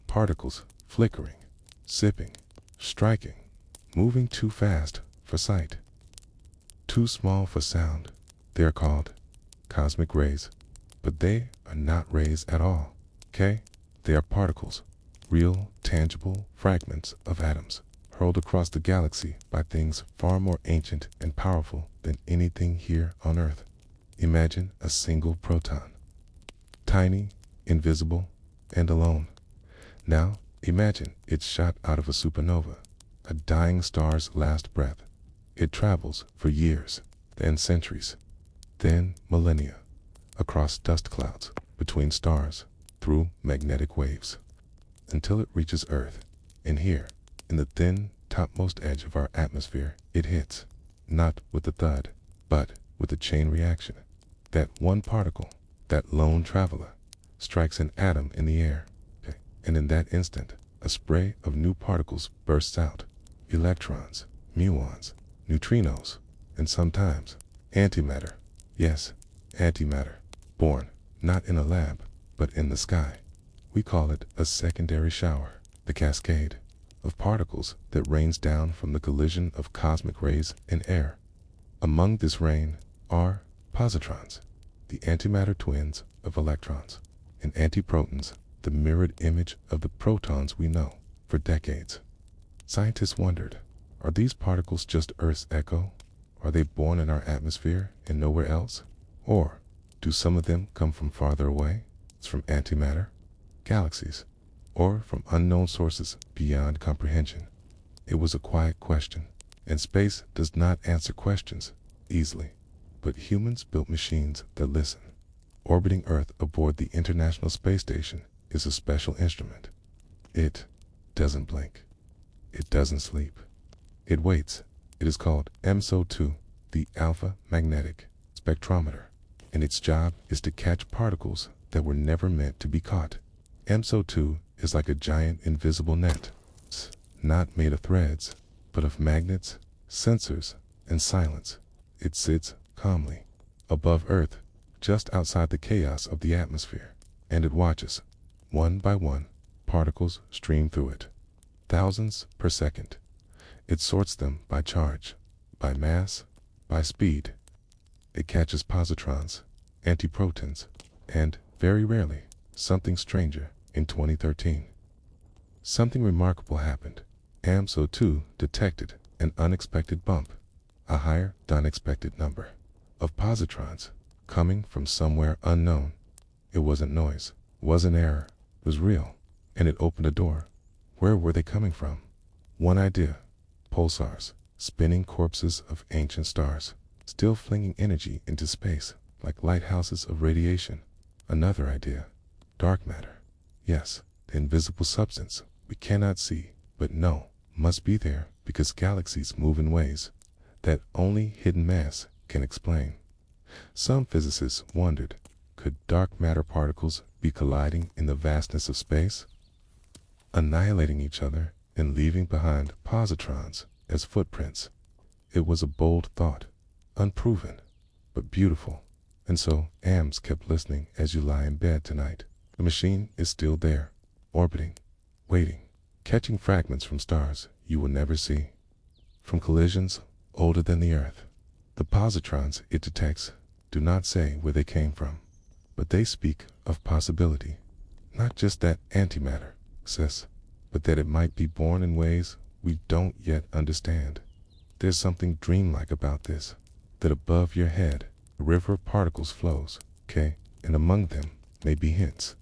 Particles flickering, sipping, striking, moving too fast for sight, too small for sound. They are called cosmic rays, but they are not rays at all, They are particles, real, tangible fragments of atoms, hurled across the galaxy by things far more ancient and powerful than anything here on Earth. Imagine a single proton, tiny, invisible, and alone. Now imagine it's shot out of a supernova, a dying star's last breath. It travels for years, then centuries, then millennia, across dust clouds, between stars, through magnetic waves, until it reaches Earth. And here, in the thin, topmost edge of our atmosphere, it hits, not with a thud, but with a chain reaction. That one particle, that lone traveler, strikes an atom in the air, and and in that instant, a spray of new particles bursts out. Electrons, muons, neutrinos, and sometimes antimatter. Yes, antimatter. Born, not in a lab, but in the sky. We call it a secondary shower, the cascade of particles that rains down from the collision of cosmic rays and air. Among this rain are positrons, the antimatter twins of electrons, and antiprotons, the mirrored image of the protons we know. For decades, scientists wondered, are these particles just Earth's echo? Are they born in our atmosphere and nowhere else? Or do some of them come from farther away? It's from antimatter, galaxies, or from unknown sources beyond comprehension. It was a quiet question, and space does not answer questions easily. But humans built machines that listen. Orbiting Earth aboard the International Space Station is a special instrument. It doesn't blink. It doesn't sleep. It waits. It is called EMSO-2, the Alpha Magnetic Spectrometer, and its job is to catch particles that were never meant to be caught. EMSO-2 is like a giant invisible net. It's not made of threads, but of magnets, sensors, and silence. It sits calmly above Earth, just outside the chaos of the atmosphere, and it watches. One by one, particles stream through it, thousands per second. It sorts them by charge, by mass, by speed. It catches positrons, antiprotons, and, very rarely, something stranger. In 2013, something remarkable happened. EMSO-2 detected an unexpected bump, a higher than expected number of positrons coming from somewhere unknown. It wasn't noise, wasn't error, it was real, and it opened a door. Where were they coming from? One idea: pulsars, spinning corpses of ancient stars, still flinging energy into space like lighthouses of radiation. Another idea: dark matter. Yes, the invisible substance we cannot see, but know must be there because galaxies move in ways that only hidden mass can explain. Some physicists wondered, could dark matter particles be colliding in the vastness of space, annihilating each other and leaving behind positrons as footprints? It was a bold thought, unproven, but beautiful. And so AMS kept listening as you lie in bed tonight. The machine is still there, orbiting, waiting, catching fragments from stars you will never see, from collisions older than the Earth. The positrons it detects do not say where they came from, but they speak of possibility. Not just that antimatter exists, but that it might be born in ways we don't yet understand. There's something dreamlike about this, that above your head, a river of particles flows, okay, and among them may be hints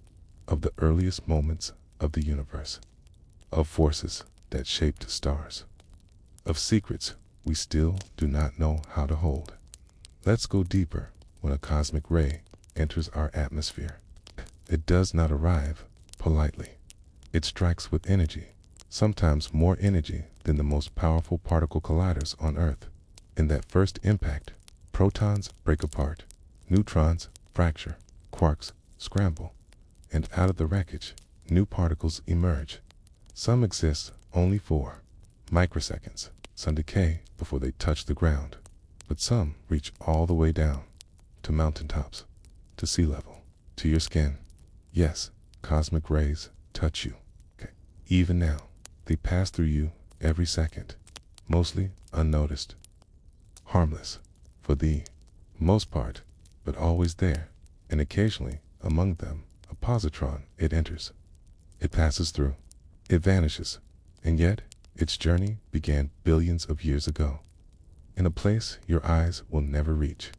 of the earliest moments of the universe, of forces that shaped stars, of secrets we still do not know how to hold. Let's go deeper. When a cosmic ray enters our atmosphere, it does not arrive politely. It strikes with energy, sometimes more energy than the most powerful particle colliders on Earth. In that first impact, protons break apart, neutrons fracture, quarks scramble, and out of the wreckage, new particles emerge. Some exist only for microseconds, some decay before they touch the ground, but some reach all the way down, to mountaintops, to sea level, to your skin. Yes, cosmic rays touch you. Okay. Even now, they pass through you every second, mostly unnoticed, harmless for the most part, but always there, and occasionally among them a positron. It enters, it passes through, it vanishes, and yet its journey began billions of years ago, in a place your eyes will never reach.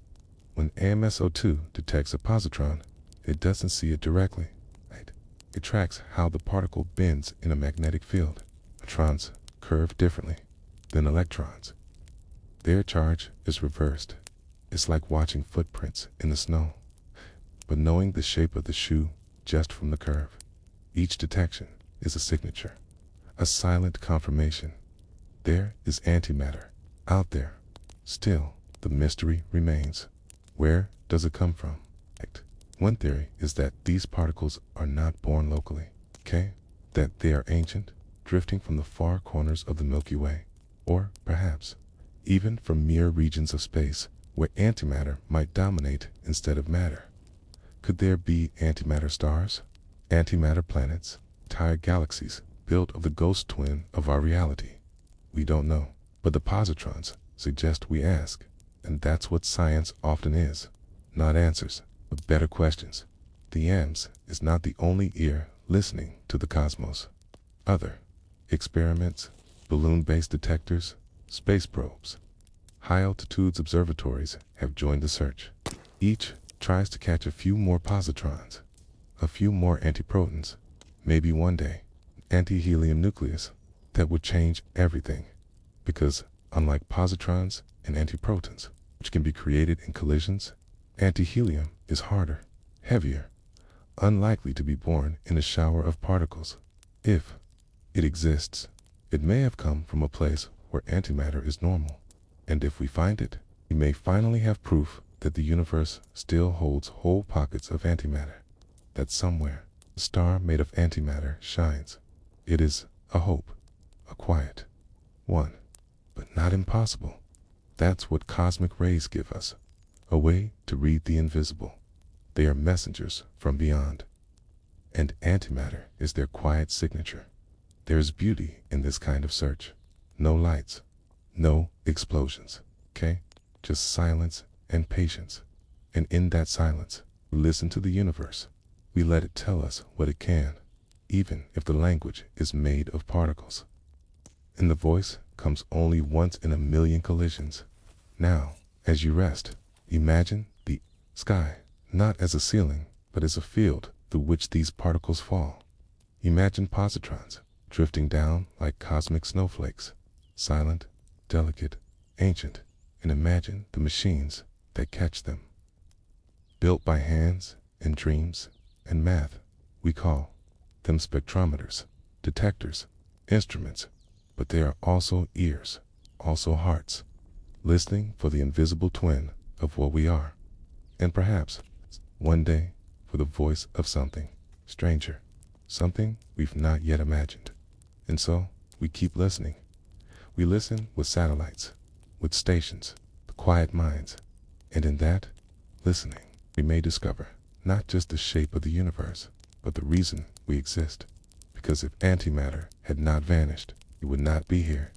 When EMSO-2 detects a positron, it doesn't see it directly. Right? It tracks how the particle bends in a magnetic field. Neutrons curve differently than electrons. Their charge is reversed. It's like watching footprints in the snow, but knowing the shape of the shoe just from the curve. Each detection is a signature, a silent confirmation. There is antimatter out there. Still, the mystery remains. Where does it come from? One theory is that these particles are not born locally, okay? that they are ancient, drifting from the far corners of the Milky Way, or perhaps even from mere regions of space where antimatter might dominate instead of matter. Could there be antimatter stars, antimatter planets, entire galaxies built of the ghost twin of our reality? We don't know, but the positrons suggest we ask, and that's what science often is. Not answers, but better questions. The AMS is not the only ear listening to the cosmos. Other experiments, balloon-based detectors, space probes, high-altitude observatories have joined the search. Each tries to catch a few more positrons, a few more antiprotons, maybe one day, an antihelium nucleus that would change everything. Because unlike positrons and antiprotons, which can be created in collisions, antihelium is harder, heavier, unlikely to be born in a shower of particles. If it exists, it may have come from a place where antimatter is normal. And if we find it, we may finally have proof that the universe still holds whole pockets of antimatter, that somewhere a star made of antimatter shines. It is a hope, a quiet one, but not impossible. That's what cosmic rays give us, a way to read the invisible. They are messengers from beyond, and antimatter is their quiet signature. There is beauty in this kind of search. No lights, no explosions, okay? Just silence and patience. And in that silence, we listen to the universe. We let it tell us what it can, even if the language is made of particles. And the voice comes only once in a million collisions. Now, as you rest, imagine the sky, not as a ceiling, but as a field through which these particles fall. Imagine positrons drifting down like cosmic snowflakes, silent, delicate, ancient, and imagine the machines that catch them. Built by hands and dreams and math, we call them spectrometers, detectors, instruments, but they are also ears, also hearts, listening for the invisible twin of what we are, and perhaps, one day, for the voice of something stranger, something we've not yet imagined. And so, we keep listening. We listen with satellites, with stations, the quiet minds, and in that listening, we may discover not just the shape of the universe, but the reason we exist. Because if antimatter had not vanished, it would not be here.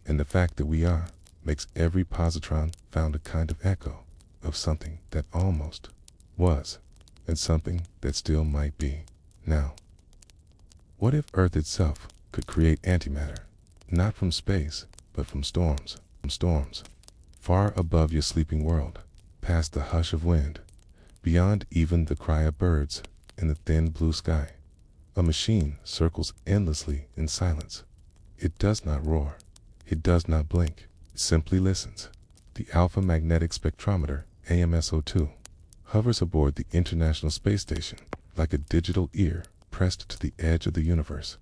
And the fact that we are makes every positron found a kind of echo of something that almost was, and something that still might be. Now, what if Earth itself could create antimatter, not from space, but from storms, far above your sleeping world, past the hush of wind, beyond even the cry of birds in the thin blue sky? A machine circles endlessly in silence. It does not roar. It does not blink. It simply listens. The Alpha Magnetic Spectrometer, AMSO2, hovers aboard the International Space Station like a digital ear pressed to the edge of the universe.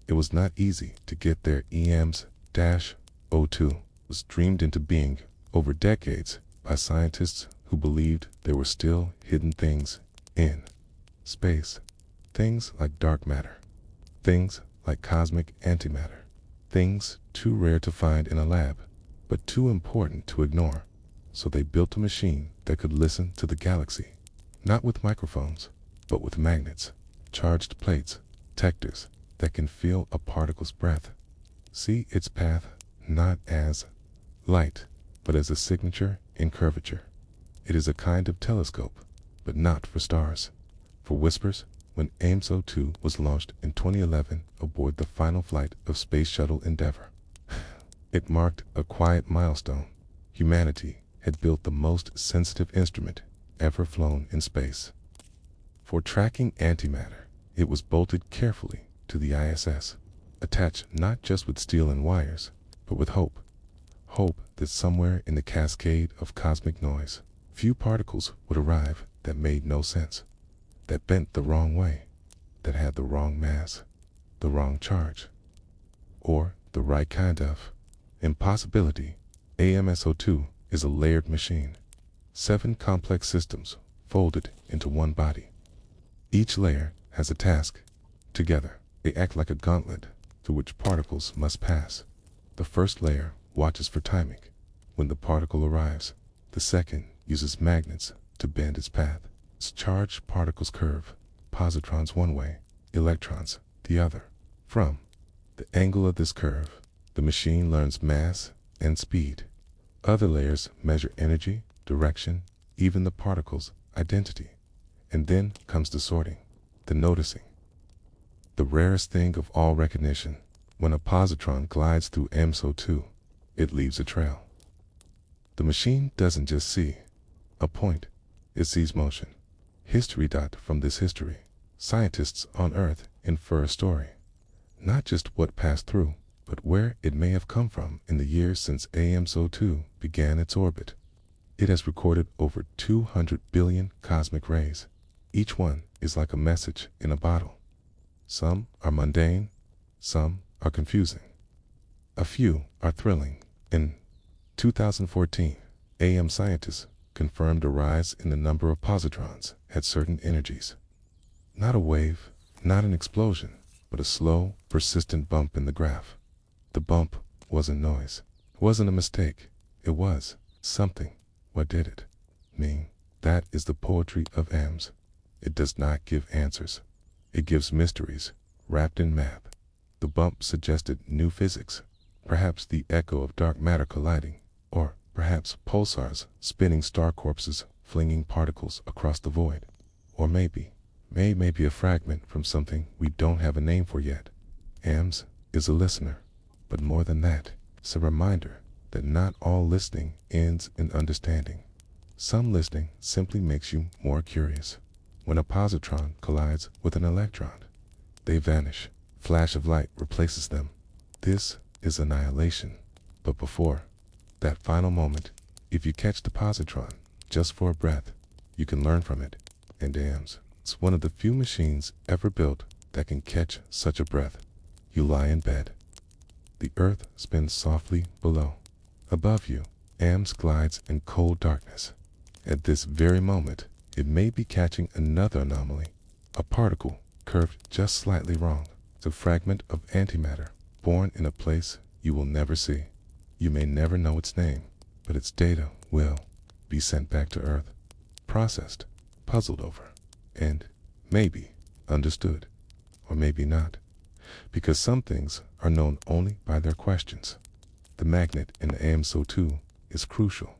It was not easy to get there. EMS-02 was dreamed into being over decades by scientists who believed there were still hidden things in space. Things like dark matter, things like cosmic antimatter, things too rare to find in a lab, but too important to ignore. So they built a machine that could listen to the galaxy, not with microphones, but with magnets, charged plates, detectors that can feel a particle's breath, see its path not as light, but as a signature in curvature. It is a kind of telescope, but not for stars, for whispers. When AMSO2 was launched in 2011 aboard the final flight of Space Shuttle Endeavour, it marked a quiet milestone. Humanity had built the most sensitive instrument ever flown in space. For tracking antimatter, it was bolted carefully to the ISS, attached not just with steel and wires, but with hope. Hope that somewhere in the cascade of cosmic noise, few particles would arrive that made no sense, that bent the wrong way, that had the wrong mass, the wrong charge, or the right kind of impossibility. AMSO2 is a layered machine, 7 complex systems folded into one body. Each layer has a task. Together, They act like a gauntlet through which particles must pass. The first layer watches for timing. When the particle arrives, the second uses magnets to bend its path. Its charged particles curve, positrons one way, electrons the other. From the angle of this curve, the machine learns mass and speed. Other layers measure energy, direction, even the particle's identity. And then comes the sorting, the noticing. The rarest thing of all recognition. When a positron glides through MSO2, it leaves a trail. The machine doesn't just see a point, it sees motion. History. From this history, scientists on Earth infer a story. Not just what passed through, but where it may have come from in the years since AMSO2 began its orbit. It has recorded over 200 billion cosmic rays. Each one is like a message in a bottle. Some are mundane, some are confusing. A few are thrilling. In 2014, AM scientists confirmed a rise in the number of positrons at certain energies. Not a wave, not an explosion, but a slow, persistent bump in the graph. The bump wasn't noise. It wasn't a mistake. It was something. What did it mean? That is the poetry of AMS. It does not give answers. It gives mysteries, wrapped in math. The bump suggested new physics, perhaps the echo of dark matter colliding, or perhaps pulsars spinning star corpses, flinging particles across the void. Or maybe a fragment from something we don't have a name for yet. AMS is a listener, but more than that, it's a reminder that not all listening ends in understanding. Some listening simply makes you more curious. When a positron collides with an electron, they vanish. Flash of light replaces them. This is annihilation. But before that final moment, if you catch the positron just for a breath, you can learn from it. And AMS, it's one of the few machines ever built that can catch such a breath. You lie in bed. The earth spins softly below. Above you, AMS glides in cold darkness. At this very moment, it may be catching another anomaly, a particle curved just slightly wrong. It's a fragment of antimatter, born in a place you will never see. You may never know its name, but its data will be sent back to Earth, processed, puzzled over, and maybe understood, or maybe not, because some things are known only by their questions. The magnet in the AMSO2 is crucial.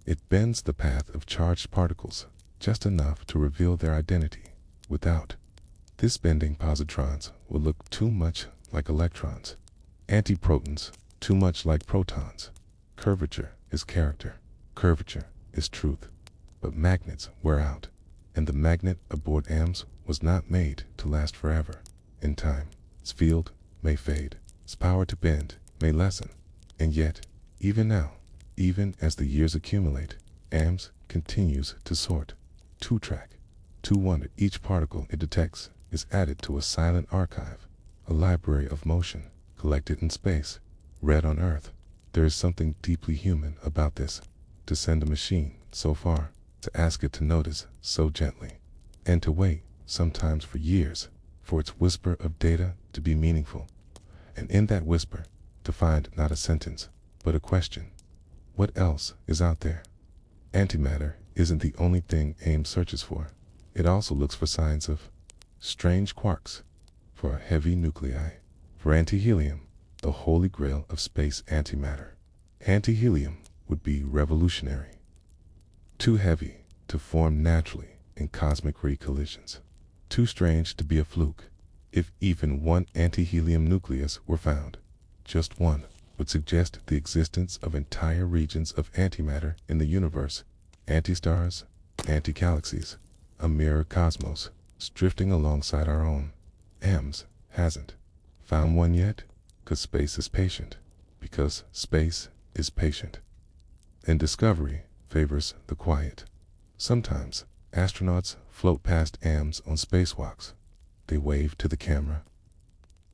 It bends the path of charged particles just enough to reveal their identity. Without this bending, positrons will look too much like electrons, antiprotons too much like protons. Curvature is character, curvature is truth. But magnets wear out, and the magnet aboard AMS was not made to last forever. In time, its field may fade, its power to bend may lessen, and yet, even now, even as the years accumulate, AMS continues to sort. 2-track, 2-wonder. Each particle it detects is added to a silent archive, a library of motion, collected in space, read on Earth. There is something deeply human about this, to send a machine so far, to ask it to notice so gently, and to wait, sometimes for years, for its whisper of data to be meaningful. And in that whisper, to find not a sentence, but a question. What else is out there? Antimatter isn't the only thing AIM searches for. It also looks for signs of strange quarks, for heavy nuclei, for antihelium, the holy grail of space antimatter. Antihelium would be revolutionary. Too heavy to form naturally in cosmic ray collisions. Too strange to be a fluke. If even one antihelium nucleus were found, just one, would suggest the existence of entire regions of antimatter in the universe, anti-stars, anti-galaxies, a mirror cosmos, drifting alongside our own. AMS hasn't found one yet, because space is patient, because space is patient. And discovery favors the quiet. Sometimes, astronauts float past AMS on spacewalks. They wave to the camera,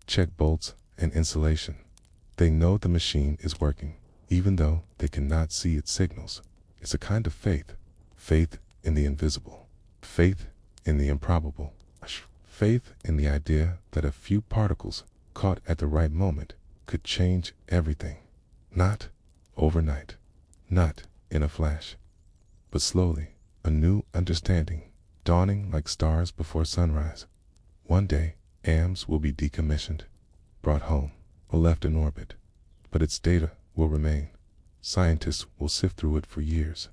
check bolts and insulation. They know the machine is working, even though they cannot see its signals. It's a kind of faith. Faith in the invisible. Faith in the improbable. Faith in the idea that a few particles caught at the right moment could change everything. Not overnight, not in a flash, but slowly, a new understanding dawning like stars before sunrise. One day, AMS will be decommissioned, brought home, or left in orbit, but its data will remain. Scientists will sift through it for years,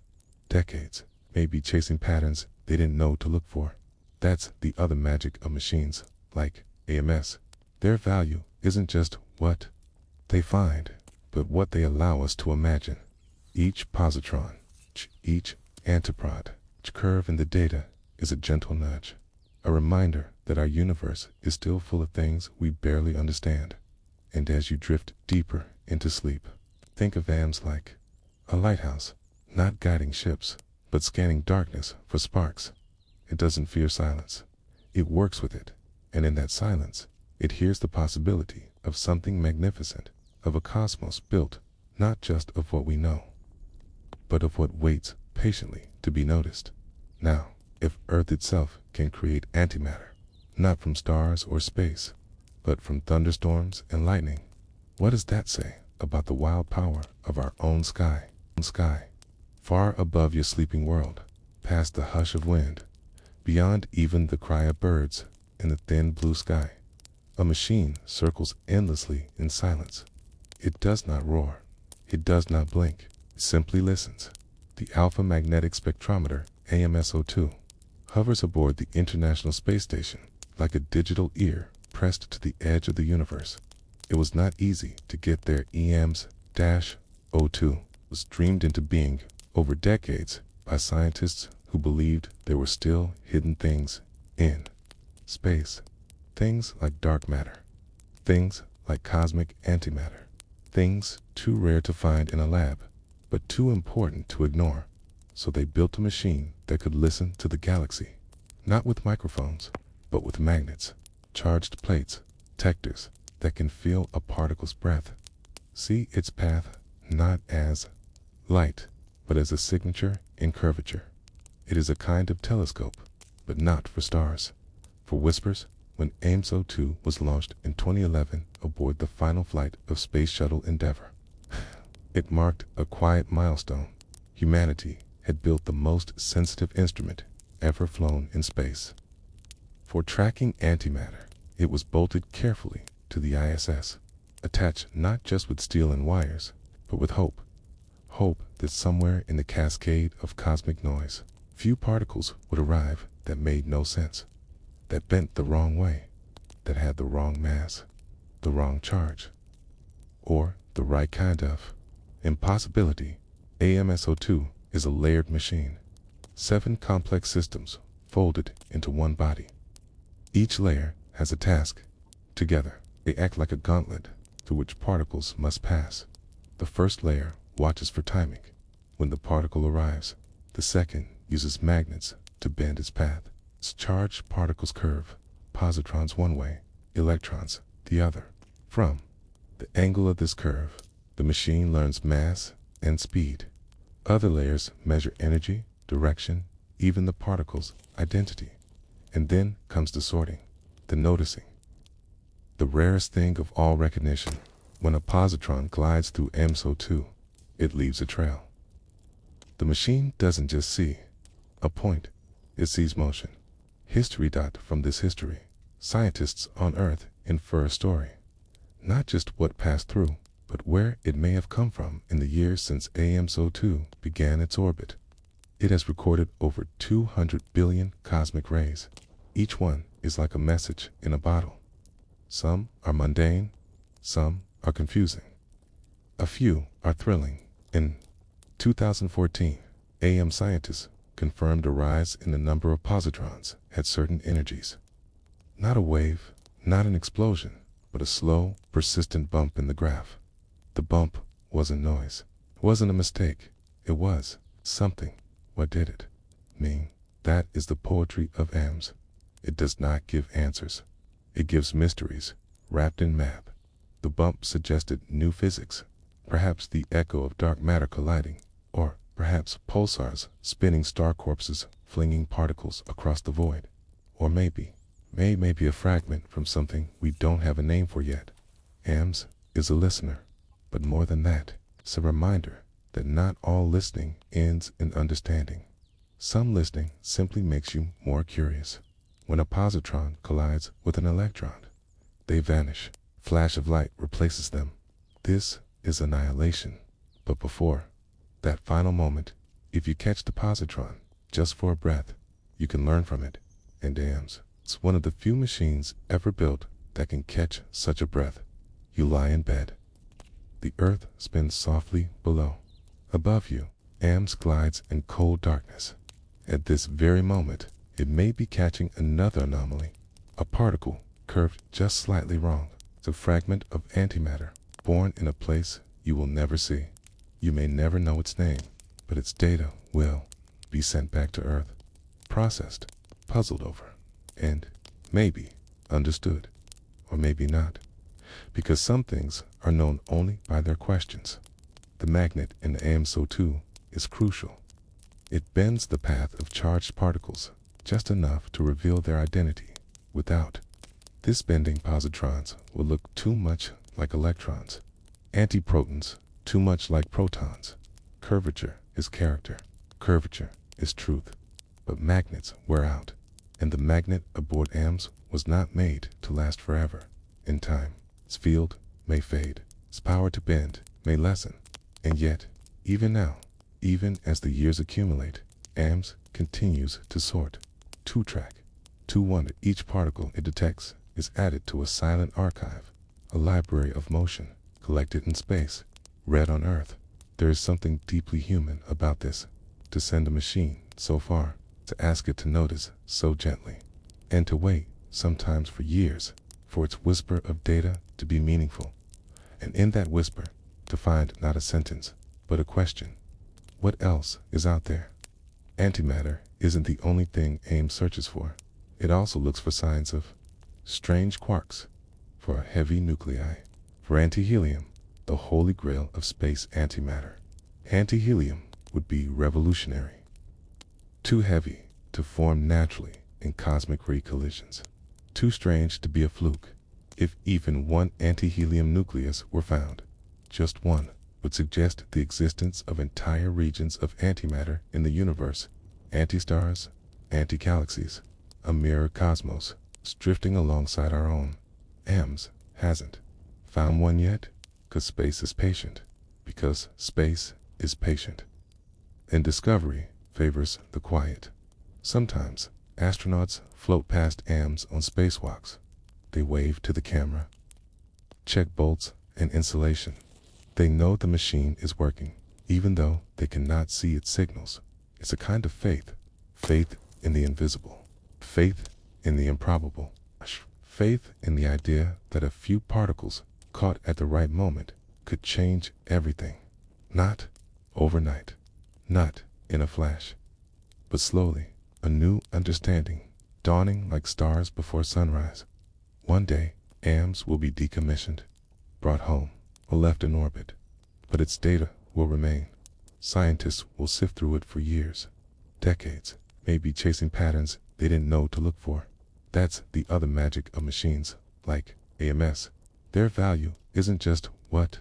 decades, maybe chasing patterns they didn't know to look for. That's the other magic of machines, like AMS. Their value isn't just what they find, but what they allow us to imagine. Each positron, each antiprod, each curve in the data is a gentle nudge, a reminder that our universe is still full of things we barely understand. And as you drift deeper into sleep, think of AMS like a lighthouse, not guiding ships, but scanning darkness for sparks. It doesn't fear silence. It works with it, and in that silence, it hears the possibility of something magnificent, of a cosmos built not just of what we know, but of what waits patiently to be noticed. Now, if Earth itself can create antimatter, not from stars or space, but from thunderstorms and lightning, what does that say about the wild power of our own sky? Far above your sleeping world, past the hush of wind, beyond even the cry of birds in the thin blue sky, a machine circles endlessly in silence. It does not roar. It does not blink. It simply listens. The Alpha Magnetic Spectrometer, AMSO2, hovers aboard the International Space Station like a digital ear pressed to the edge of the universe. It was not easy to get there. EMS-02 was dreamed into being over decades by scientists who believed there were still hidden things in space. Things like dark matter, things like cosmic antimatter, things too rare to find in a lab, but too important to ignore. So they built a machine that could listen to the galaxy, not with microphones, but with magnets, charged plates, detectors that can feel a particle's breath, see its path not as light, but as a signature in curvature. It is a kind of telescope, but not for stars, for whispers. When AMS-02 was launched in 2011 aboard the final flight of Space Shuttle Endeavour, it marked a quiet milestone. Humanity had built the most sensitive instrument ever flown in space. For tracking antimatter, it was bolted carefully to the ISS, attached not just with steel and wires, but with hope. Hope that somewhere in the cascade of cosmic noise, few particles would arrive that made no sense, that bent the wrong way, that had the wrong mass, the wrong charge, or the right kind of impossibility. AMSO2 is a layered machine, 7 complex systems folded into one body. Each layer has a task. Together, they act like a gauntlet through which particles must pass. The first layer watches for timing. When the particle arrives, the second uses magnets to bend its path. Its charged particles curve, positrons one way, electrons the other. From the angle of this curve, the machine learns mass and speed. Other layers measure energy, direction, even the particle's identity. And then comes the sorting, the noticing. The rarest thing of all recognition. When a positron glides through AMSO2, it leaves a trail. The machine doesn't just see a point, it sees motion. History. From this history, scientists on Earth infer a story, not just what passed through, but where it may have come from in the years since AMSO2 began its orbit. It has recorded over 200 billion cosmic rays. Each one is like a message in a bottle. Some are mundane, some are confusing. A few are thrilling. In 2014, AM scientists confirmed a rise in the number of positrons at certain energies. Not a wave, not an explosion, but a slow, persistent bump in the graph. The bump wasn't noise. It wasn't a mistake. It was something. What did it mean? That is the poetry of AMS. It does not give answers. It gives mysteries, wrapped in math. The bump suggested new physics, perhaps the echo of dark matter colliding, or perhaps pulsars spinning star corpses, flinging particles across the void. Or maybe may be a fragment from something we don't have a name for yet. AMS is a listener, but more than that, it's a reminder that not all listening ends in understanding. Some listening simply makes you more curious. When a positron collides with an electron, they vanish. Flash of light replaces them. This is annihilation. But before that final moment, if you catch the positron just for a breath, you can learn from it. And AMS, it's one of the few machines ever built that can catch such a breath. You lie in bed. The earth spins softly below. Above you, AMS glides in cold darkness. At this very moment, it may be catching another anomaly, a particle curved just slightly wrong. It's a fragment of antimatter, born in a place you will never see. You may never know its name, but its data will be sent back to Earth, processed, puzzled over, and maybe understood, or maybe not, because some things are known only by their questions. The magnet in the AM-SO2 is crucial. It bends the path of charged particles just enough to reveal their identity. Without this bending, positrons will look too much like electrons, antiprotons too much like protons. Curvature is character, curvature is truth. But magnets wear out, and the magnet aboard AMS was not made to last forever. In time, its field may fade, its power to bend may lessen, and yet, even now, even as the years accumulate, AMS continues to sort. 2-track, 2-1. Each particle it detects is added to a silent archive, a library of motion, collected in space, read on Earth. There is something deeply human about this, to send a machine so far, to ask it to notice so gently, and to wait, sometimes for years, for its whisper of data to be meaningful, and in that whisper, to find not a sentence, but a question. What else is out there? Antimatter isn't the only thing AIM searches for. It also looks for signs of strange quarks, for heavy nuclei, for antihelium, the holy grail of space antimatter. Antihelium would be revolutionary. Too heavy to form naturally in cosmic ray collisions. Too strange to be a fluke. If even one antihelium nucleus were found, just one would suggest the existence of entire regions of antimatter in the universe, anti-stars, anti-galaxies, a mirror cosmos, drifting alongside our own. AMS hasn't found one yet, because space is patient, because space is patient. And discovery favors the quiet. Sometimes, astronauts float past AMS on spacewalks. They wave to the camera, check bolts and insulation. They know the machine is working, even though they cannot see its signals. It's a kind of faith. Faith in the invisible. Faith in the improbable. Faith in the idea that a few particles caught at the right moment could change everything. Not overnight, not in a flash, but slowly, a new understanding, dawning like stars before sunrise. One day, AMS will be decommissioned, brought home, or left in orbit, but its data will remain. Scientists will sift through it for years, decades, maybe chasing patterns they didn't know to look for. That's the other magic of machines, like AMS. Their value isn't just what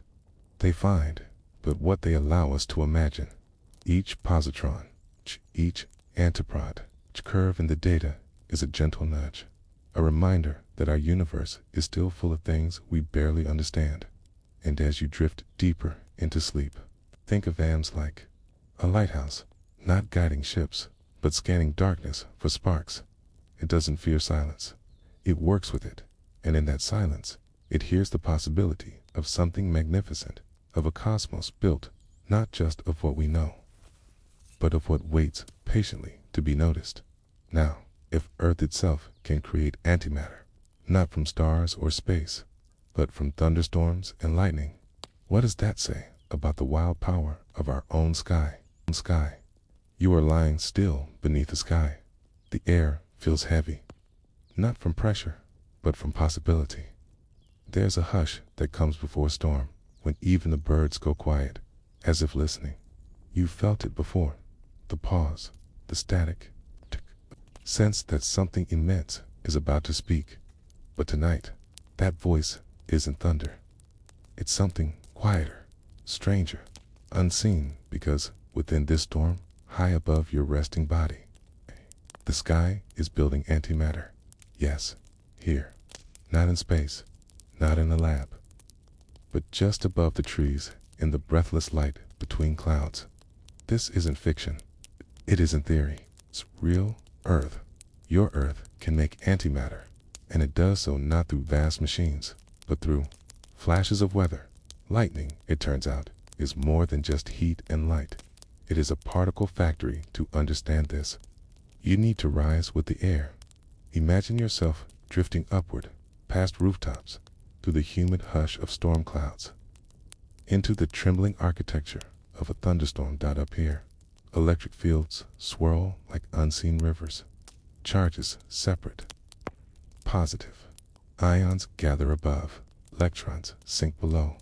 they find, but what they allow us to imagine. Each positron, each antiprod, each curve in the data is a gentle nudge, a reminder that our universe is still full of things we barely understand. And as you drift deeper into sleep, think of AMS like a lighthouse, not guiding ships, but scanning darkness for sparks. It doesn't fear silence. It works with it, and in that silence, it hears the possibility of something magnificent, of a cosmos built not just of what we know, but of what waits patiently to be noticed. Now, if Earth itself can create antimatter, not from stars or space, but from thunderstorms and lightning, what does that say about the wild power of our own sky? You are lying still beneath the sky. The air feels heavy, not from pressure, but from possibility. There's a hush that comes before a storm, when even the birds go quiet, as if listening. You felt it before, the pause, the static, sense that something immense is about to speak. But tonight, that voice isn't thunder. It's something quieter, stranger, unseen, because within this storm, high above your resting body, the sky is building antimatter. Yes, here. Not in space, not in a lab, but just above the trees, in the breathless light between clouds. This isn't fiction. It isn't theory. It's real Earth. Your Earth can make antimatter, and it does so not through vast machines, but through flashes of weather. Lightning, it turns out, is more than just heat and light. It is a particle factory. To understand this, you need to rise with the air. Imagine yourself drifting upward, past rooftops, through the humid hush of storm clouds, into the trembling architecture of a thunderstorm. Up here, electric fields swirl like unseen rivers. Charges separate, positive. Ions gather above, electrons sink below.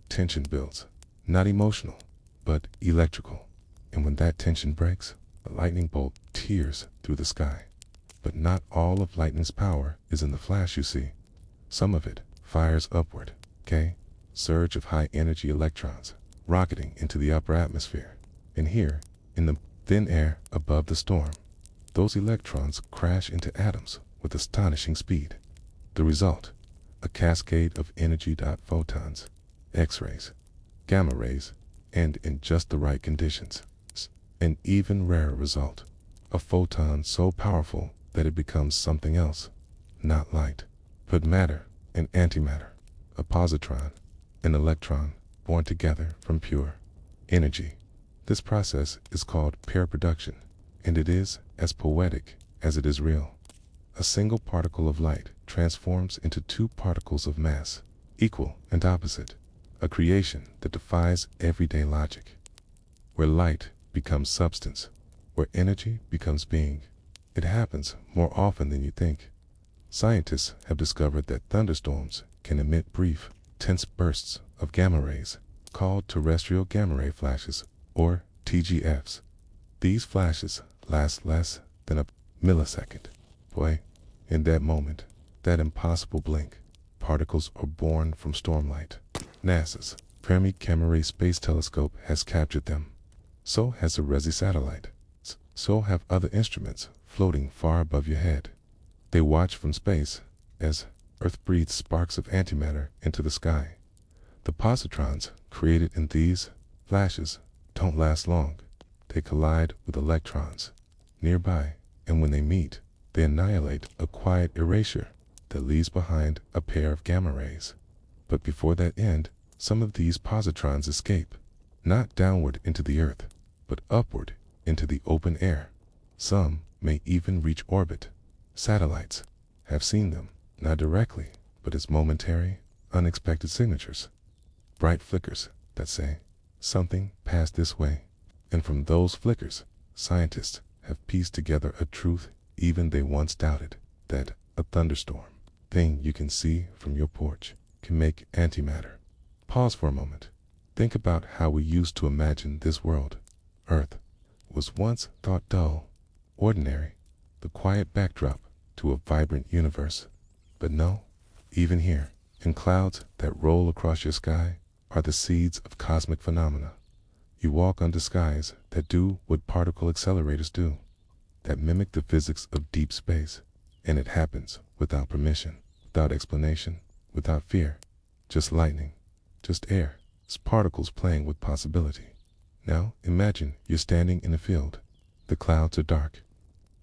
Tension builds, not emotional, but electrical. And when that tension breaks, a lightning bolt tears through the sky. But not all of lightning's power is in the flash you see. Some of it fires upward, okay? Surge of high-energy electrons rocketing into the upper atmosphere. And here, in the thin air above the storm, those electrons crash into atoms with astonishing speed. The result, a cascade of energy. Photons, X-rays, gamma rays, and in just the right conditions, an even rarer result, a photon so powerful that it becomes something else, not light, but matter, an antimatter, a positron, an electron born together from pure energy. This process is called pair production, and it is as poetic as it is real. A single particle of light transforms into two particles of mass, equal and opposite, a creation that defies everyday logic, where light becomes substance, where energy becomes being. It happens more often than you think. Scientists have discovered that thunderstorms can emit brief, tense bursts of gamma rays, called terrestrial gamma ray flashes, or TGFs. These flashes last less than a millisecond. Boy, in that moment, that impossible blink, particles are born from stormlight. NASA's Fermi Gamma Ray Space Telescope has captured them. So has the RESI satellite. So have other instruments floating far above your head. They watch from space as Earth breathes sparks of antimatter into the sky. The positrons created in these flashes don't last long. They collide with electrons nearby, and when they meet, they annihilate a quiet erasure that leaves behind a pair of gamma rays. But before that end, some of these positrons escape, not downward into the Earth, but upward into the open air. Some may even reach orbit. Satellites have seen them, not directly, but as momentary, unexpected signatures. Bright flickers that say, something passed this way. And from those flickers, scientists have pieced together a truth even they once doubted, that a thunderstorm, thing you can see from your porch, can make antimatter. Pause for a moment. Think about how we used to imagine this world. Earth was once thought dull, ordinary, the quiet backdrop to a vibrant universe. But no, even here, in clouds that roll across your sky, are the seeds of cosmic phenomena. You walk under skies that do what particle accelerators do, that mimic the physics of deep space, and it happens without permission, without explanation, without fear. Just lightning, just air, it's particles playing with possibility. Now imagine you're standing in a field. The clouds are dark.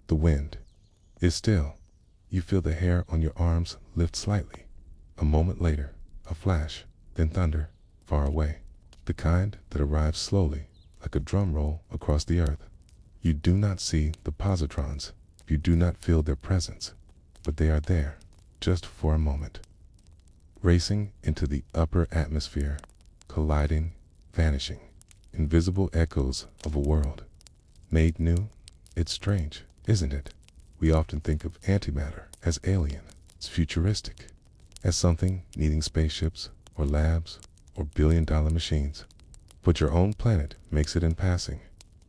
The wind is still. You feel the hair on your arms lift slightly. A moment later, a flash, then thunder, far away. The kind that arrives slowly, like a drum roll across the earth. You do not see the positrons. You do not feel their presence. But they are there, just for a moment. Racing into the upper atmosphere, colliding, vanishing. Invisible echoes of a world made new. It's strange, isn't it? We often think of antimatter as alien. It's futuristic, as something needing spaceships or labs or billion-dollar machines. But your own planet makes it in passing,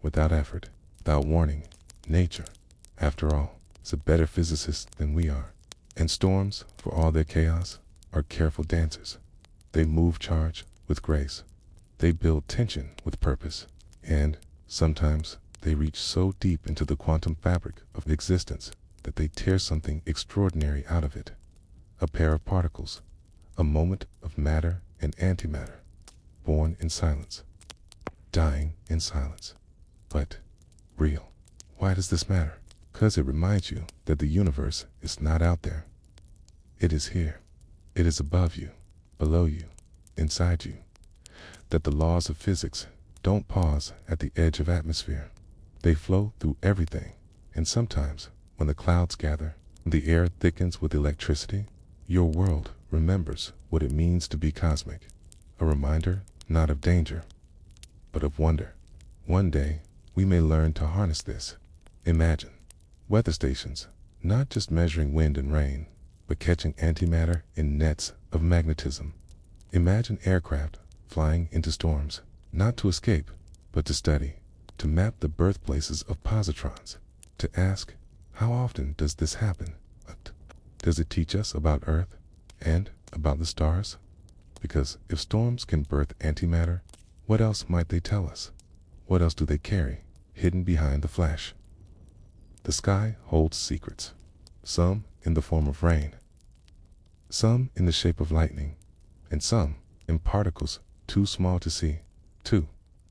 without effort, without warning. Nature, after all, is a better physicist than we are. And storms, for all their chaos, are careful dancers. They move charge with grace. They build tension with purpose. And sometimes they reach so deep into the quantum fabric of existence that they tear something extraordinary out of it. A pair of particles, a moment of matter and antimatter, born in silence, dying in silence, but real. Why does this matter? Because it reminds you that the universe is not out there. It is here. It is above you, below you, inside you. That the laws of physics don't pause at the edge of atmosphere. They flow through everything. And sometimes, when the clouds gather, the air thickens with electricity, your world remembers what it means to be cosmic. A reminder not of danger, but of wonder. One day, we may learn to harness this. Imagine weather stations, not just measuring wind and rain, but catching antimatter in nets of magnetism. Imagine aircraft flying into storms, not to escape, but to study, to map the birthplaces of positrons, to ask, how often does this happen? Does it teach us about Earth and about the stars? Because if storms can birth antimatter, what else might they tell us? What else do they carry, hidden behind the flash? The sky holds secrets, some in the form of rain, some in the shape of lightning, and some in particles too small to see, too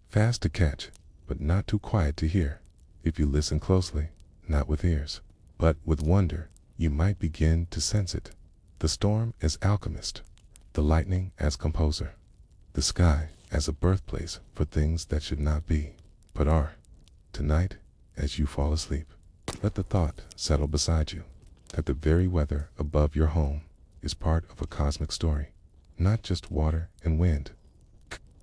fast to catch, but not too quiet to hear. If you listen closely, not with ears, but with wonder, you might begin to sense it. The storm as alchemist, the lightning as composer, the sky as a birthplace for things that should not be, but are. Tonight, as you fall asleep, let the thought settle beside you that the very weather above your home is part of a cosmic story, not just water and wind,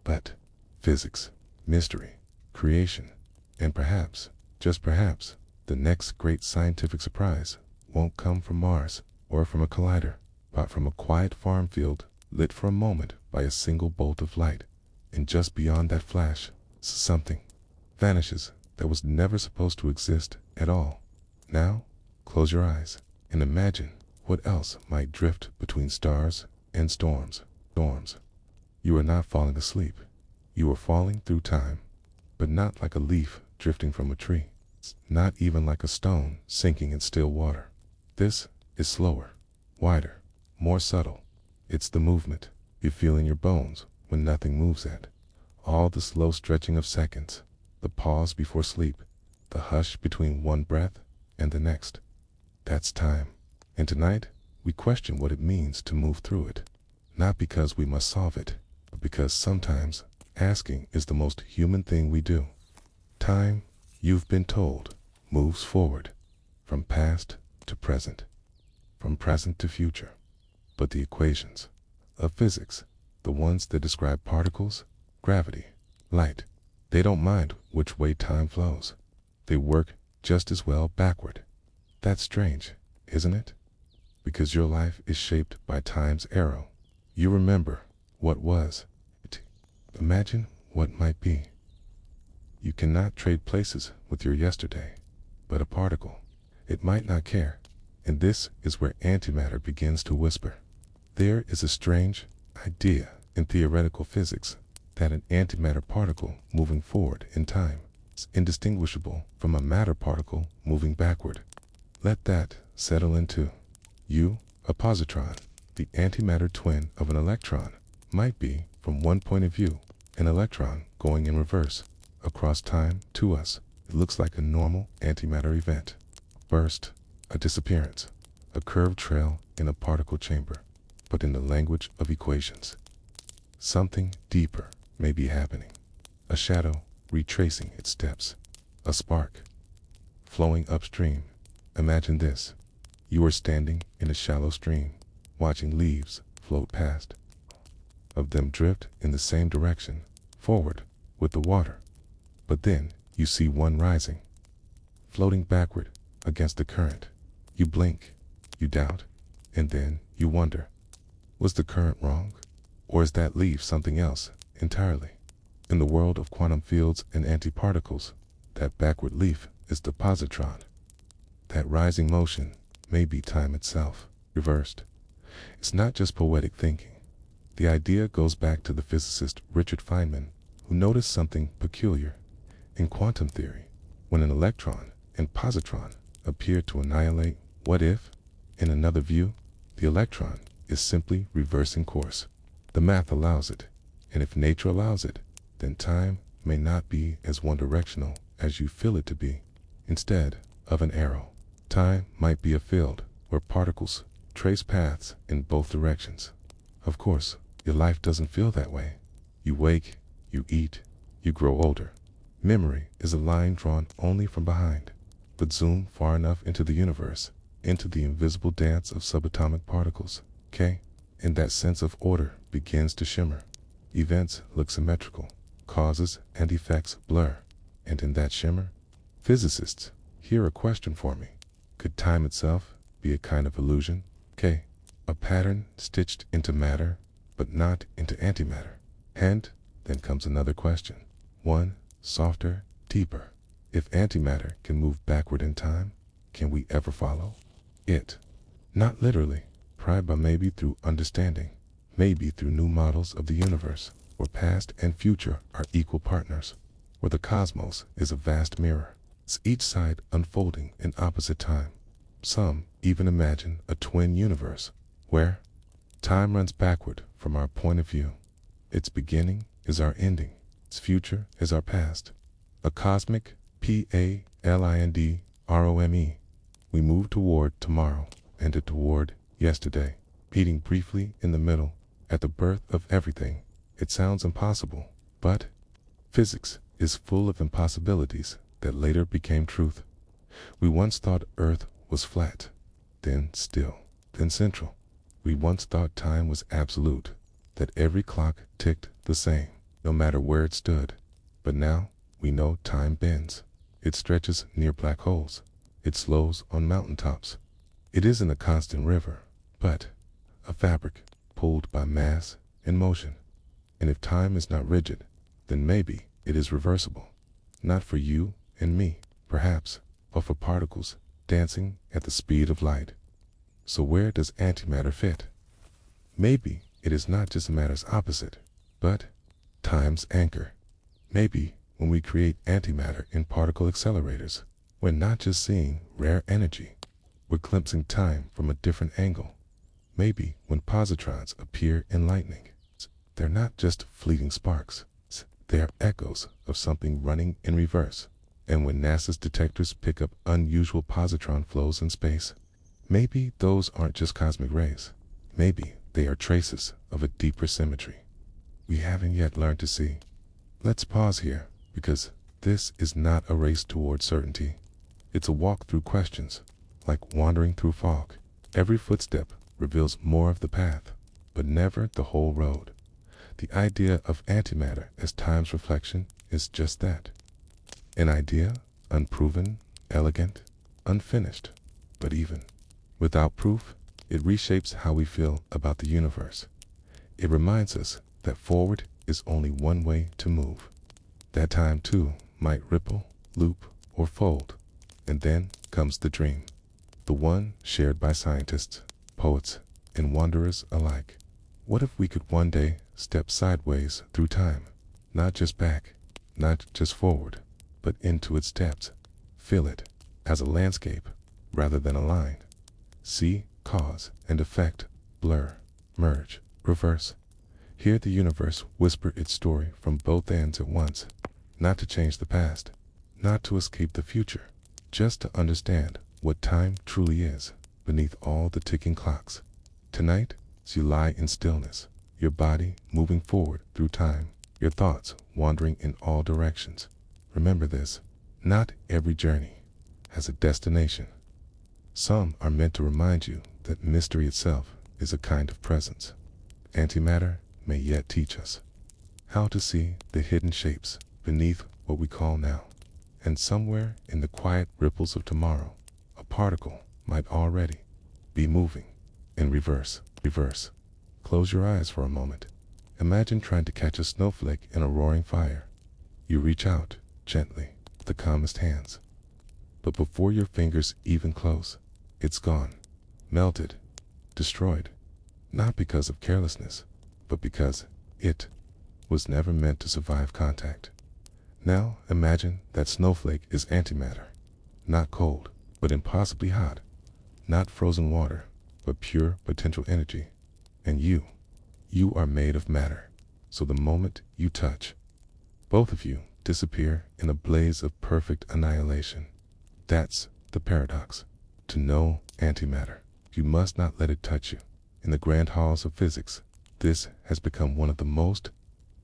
but physics, mystery, creation, and perhaps, just perhaps, the next great scientific surprise won't come from Mars or from a collider, but from a quiet farm field lit for a moment by a single bolt of light. And just beyond that flash, something vanishes that was never supposed to exist at all. Now, close your eyes and imagine what else might drift between stars and storms. You are not falling asleep. You are falling through time, but not like a leaf drifting from a tree. Not even like a stone sinking in still water. This is slower, wider, more subtle. It's the movement you feel in your bones when nothing moves at. All the slow stretching of seconds, the pause before sleep, the hush between one breath and the next. That's time. And tonight, we question what it means to move through it. Not because we must solve it, but because sometimes asking is the most human thing we do. Time, you've been told, moves forward, from past to present, from present to future. But the equations of physics, the ones that describe particles, gravity, light, they don't mind which way time flows. They work just as well backward. That's strange, isn't it? Because your life is shaped by time's arrow. You remember what was. Imagine what might be. You cannot trade places with your yesterday, but a particle, it might not care. And this is where antimatter begins to whisper. There is a strange idea in theoretical physics that an antimatter particle moving forward in time is indistinguishable from a matter particle moving backward. Let that settle into you. A positron, the antimatter twin of an electron, might be, from one point of view, an electron going in reverse. Across time, to us, it looks like a normal antimatter event. Burst, a disappearance, a curved trail in a particle chamber. But in the language of equations, something deeper may be happening. A shadow retracing its steps. A spark flowing upstream. Imagine this. You are standing in a shallow stream, watching leaves float past. Of them drift in the same direction, forward, with the water. But then you see one rising, floating backward against the current. You blink, you doubt, and then you wonder. Was the current wrong? Or is that leaf something else entirely? In the world of quantum fields and antiparticles, that backward leaf is the positron. That rising motion may be time itself. reversed. It's not just poetic thinking. The idea goes back to the physicist Richard Feynman, who noticed something peculiar in quantum theory. When an electron and positron appear to annihilate, what if, in another view, the electron is simply reversing course? The math allows it, and if nature allows it, then time may not be as one-directional as you feel it to be. Instead of an arrow, time might be a field where particles trace paths in both directions. Of course, your life doesn't feel that way. You wake, you eat, you grow older. Memory is a line drawn only from behind. But zoom far enough into the universe, into the invisible dance of subatomic particles, and that sense of order begins to shimmer. Events look symmetrical, causes and effects blur, and in that shimmer, physicists, hear a question for me. Could time itself be a kind of illusion? A pattern stitched into matter, but not into antimatter. And then comes another question, one softer, deeper. If antimatter can move backward in time, can we ever follow it? Not literally, but maybe through understanding, maybe through new models of the universe, where past and future are equal partners, where the cosmos is a vast mirror, each side unfolding in opposite time. Some even imagine a twin universe, where time runs backward from our point of view. Its beginning is our ending, its future is our past. A cosmic PALINDROME. We move toward tomorrow and toward yesterday, meeting briefly in the middle, at the birth of everything. It sounds impossible, but physics is full of impossibilities that later became truth. We once thought Earth was flat, then still, then central. We once thought time was absolute, that every clock ticked the same, no matter where it stood. But now we know time bends. It stretches near black holes. It slows on mountaintops. It isn't a constant river, but a fabric pulled by mass and motion. And if time is not rigid, then maybe it is reversible. Not for you and me, perhaps, but for particles dancing at the speed of light. So where does antimatter fit? Maybe it is not just matter's opposite, but time's anchor. Maybe when we create antimatter in particle accelerators, we're not just seeing rare energy, we're glimpsing time from a different angle. Maybe when positrons appear in lightning, they're not just fleeting sparks, they are echoes of something running in reverse. And when NASA's detectors pick up unusual positron flows in space, maybe those aren't just cosmic rays. Maybe they are traces of a deeper symmetry we haven't yet learned to see. Let's pause here, because this is not a race toward certainty. It's a walk through questions, like wandering through fog. Every footstep reveals more of the path, but never the whole road. The idea of antimatter as time's reflection is just that. An idea, unproven, elegant, unfinished, but even. Without proof, it reshapes how we feel about the universe. It reminds us that forward is only one way to move. That time too might ripple, loop, or fold. And then comes the dream. The one shared by scientists, poets, and wanderers alike. What if we could one day step sideways through time? Not just back, not just forward, but into its depths. Feel it as a landscape rather than a line. See cause and effect blur, merge, reverse. Hear the universe whisper its story from both ends at once. Not to change the past, not to escape the future, just to understand what time truly is beneath all the ticking clocks. Tonight, as you lie in stillness, your body moving forward through time, your thoughts wandering in all directions. Remember this, not every journey has a destination. Some are meant to remind you that mystery itself is a kind of presence. Antimatter may yet teach us how to see the hidden shapes beneath what we call now. And somewhere in the quiet ripples of tomorrow, a particle might already be moving in reverse. Close your eyes for a moment. Imagine trying to catch a snowflake in a roaring fire. You reach out gently, with the calmest hands. But before your fingers even close, it's gone, melted, destroyed, not because of carelessness, but because it was never meant to survive contact. Now imagine that snowflake is antimatter, not cold, but impossibly hot, not frozen water, but pure potential energy. And you are made of matter. So the moment you touch, both of you disappear in a blaze of perfect annihilation. That's the paradox. To know antimatter, you must not let it touch you. In the grand halls of physics, this has become one of the most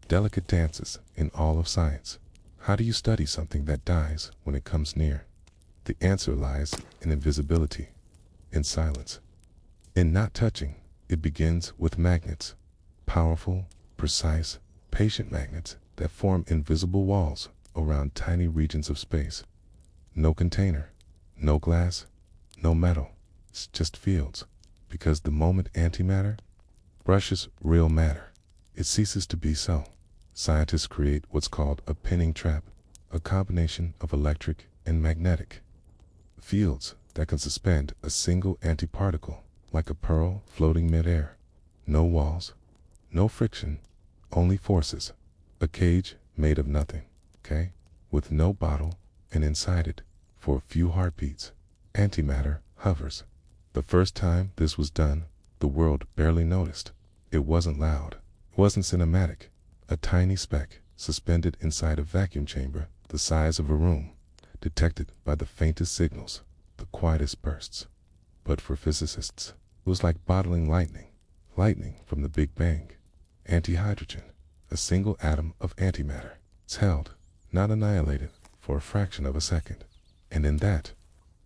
delicate dances in all of science. How do you study something that dies when it comes near? The answer lies in invisibility, in silence, in not touching. It begins with magnets, powerful, precise, patient magnets that form invisible walls around tiny regions of space. No container, no glass, no metal. It's just fields. Because the moment antimatter brushes real matter, it ceases to be so. Scientists create what's called a pinning trap, a combination of electric and magnetic fields that can suspend a single antiparticle like a pearl floating midair. No walls, no friction, only forces. A cage made of nothing, okay? With no bottle, and inside it, for a few heartbeats, antimatter hovers. The first time this was done, the world barely noticed. It wasn't loud, it wasn't cinematic. A tiny speck suspended inside a vacuum chamber the size of a room, detected by the faintest signals, the quietest bursts. But for physicists, it was like bottling lightning from the Big Bang. Antihydrogen, a single atom of antimatter. It's held, not annihilated, for a fraction of a second. And in that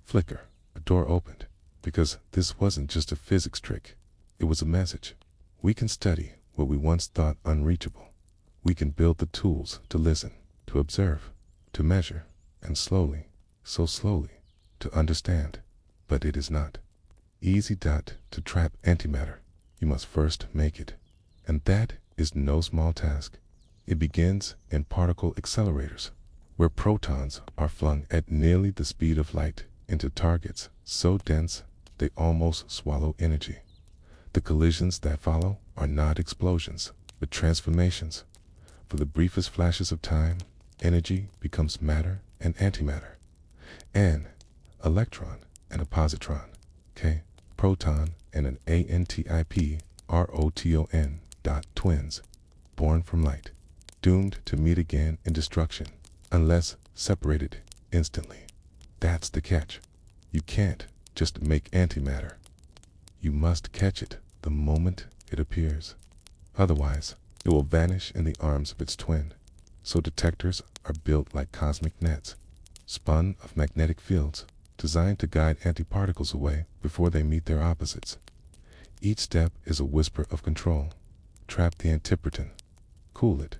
flicker, a door opened, because this wasn't just a physics trick. It was a message. We can study what we once thought unreachable. We can build the tools to listen, to observe, to measure, and slowly, so slowly, to understand. But it is not easy to trap antimatter. You must first make it. And that is no small task. It begins in particle accelerators, where protons are flung at nearly the speed of light into targets so dense they almost swallow energy. The collisions that follow are not explosions, but transformations. For the briefest flashes of time, energy becomes matter and antimatter. An electron and a positron, okay? Proton and an ANTIP, ROTON, twins, born from light, doomed to meet again in destruction, unless separated instantly. That's the catch. You can't just make antimatter. You must catch it the moment it appears. Otherwise, it will vanish in the arms of its twin. So detectors are built like cosmic nets, spun of magnetic fields, designed to guide antiparticles away before they meet their opposites. Each step is a whisper of control. Trap the antiparton, cool it,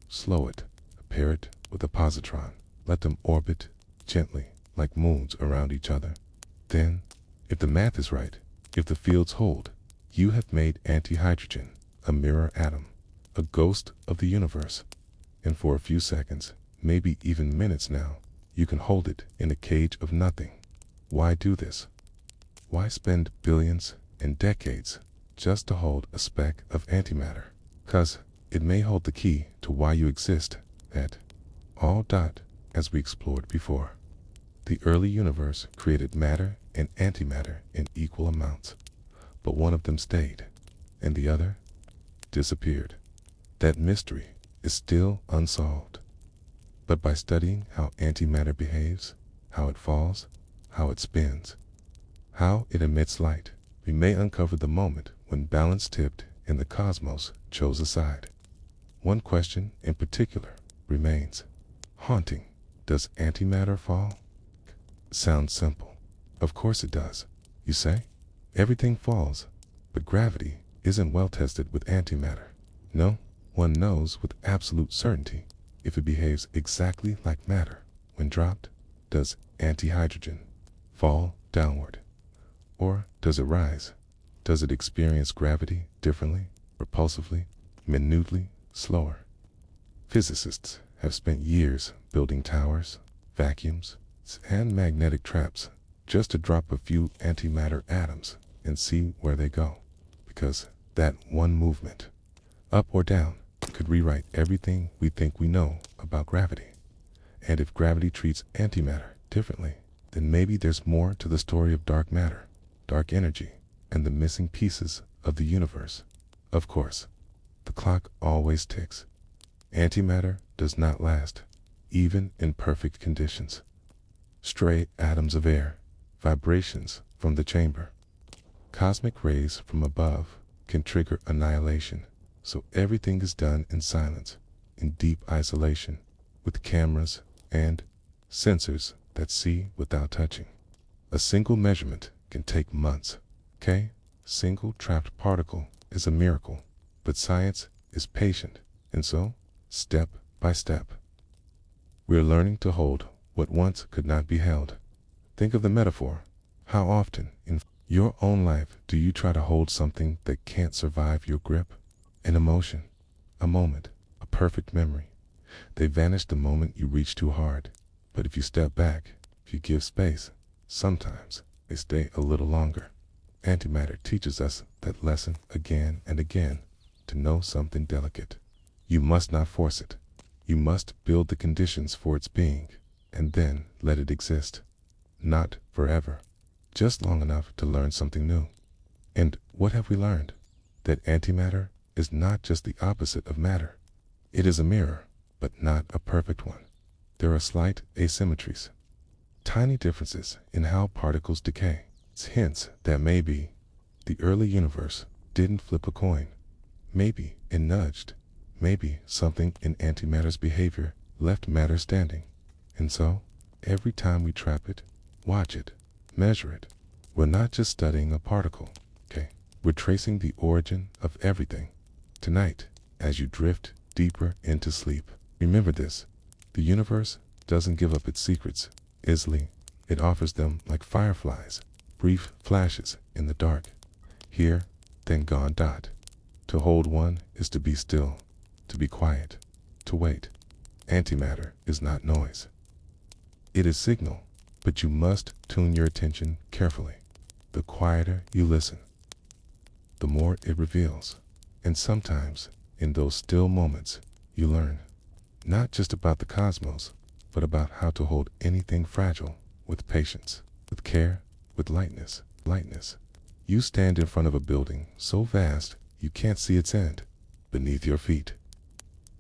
slow it, pair it with a positron. Let them orbit gently like moons around each other. Then, if the math is right, if the fields hold, you have made antihydrogen a mirror atom, a ghost of the universe. And for a few seconds, maybe even minutes now, you can hold it in a cage of nothing. Why do this? Why spend billions and decades just to hold a speck of antimatter? 'Cause it may hold the key to why you exist, that all as we explored before. The early universe created matter and antimatter in equal amounts, but one of them stayed, and the other disappeared. That mystery is still unsolved. But by studying how antimatter behaves, how it falls, how it spins, how it emits light, we may uncover the moment when balance tipped and the cosmos chose a side. One question in particular remains haunting. Does antimatter fall? Sounds simple. Of course it does, you say? Everything falls, but gravity isn't well tested with antimatter. No, one knows with absolute certainty if it behaves exactly like matter. When dropped, does antihydrogen fall downward? Or does it rise? Does it experience gravity differently, repulsively, minutely slower? Physicists have spent years building towers, vacuums, and magnetic traps just to drop a few antimatter atoms and see where they go. Because that one movement, up or down, could rewrite everything we think we know about gravity. And if gravity treats antimatter differently, then maybe there's more to the story of dark matter, dark energy, and the missing pieces of the universe. Of course, the clock always ticks. Antimatter does not last, even in perfect conditions. Stray atoms of air, vibrations from the chamber, cosmic rays from above can trigger annihilation. So everything is done in silence, in deep isolation, with cameras and sensors that see without touching. A single measurement can take months. Okay? Single trapped particle is a miracle, but science is patient, and so, step by step, we are learning to hold what once could not be held. Think of the metaphor. How often in your own life do you try to hold something that can't survive your grip? An emotion, a moment, a perfect memory. They vanish the moment you reach too hard. But if you step back, if you give space, sometimes they stay a little longer. Antimatter teaches us that lesson again and again. To know something delicate, you must not force it. You must build the conditions for its being, and then let it exist. Not forever, just long enough to learn something new. And what have we learned? That antimatter is not just the opposite of matter. It is a mirror, but not a perfect one. There are slight asymmetries, tiny differences in how particles decay. It's hints that maybe the early universe didn't flip a coin. Maybe it nudged. Maybe something in antimatter's behavior left matter standing. And so, every time we trap it, watch it, measure it, we're not just studying a particle, okay? We're tracing the origin of everything. Tonight, as you drift deeper into sleep, remember this: the universe doesn't give up its secrets easily. It offers them like fireflies, brief flashes in the dark. Here, then gone. To hold one is to be still, to be quiet, to wait. Antimatter is not noise. It is signal, but you must tune your attention carefully. The quieter you listen, the more it reveals. And sometimes, in those still moments, you learn not just about the cosmos, but about how to hold anything fragile with patience, with care, with lightness. You stand in front of a building so vast you can't see its end. Beneath your feet,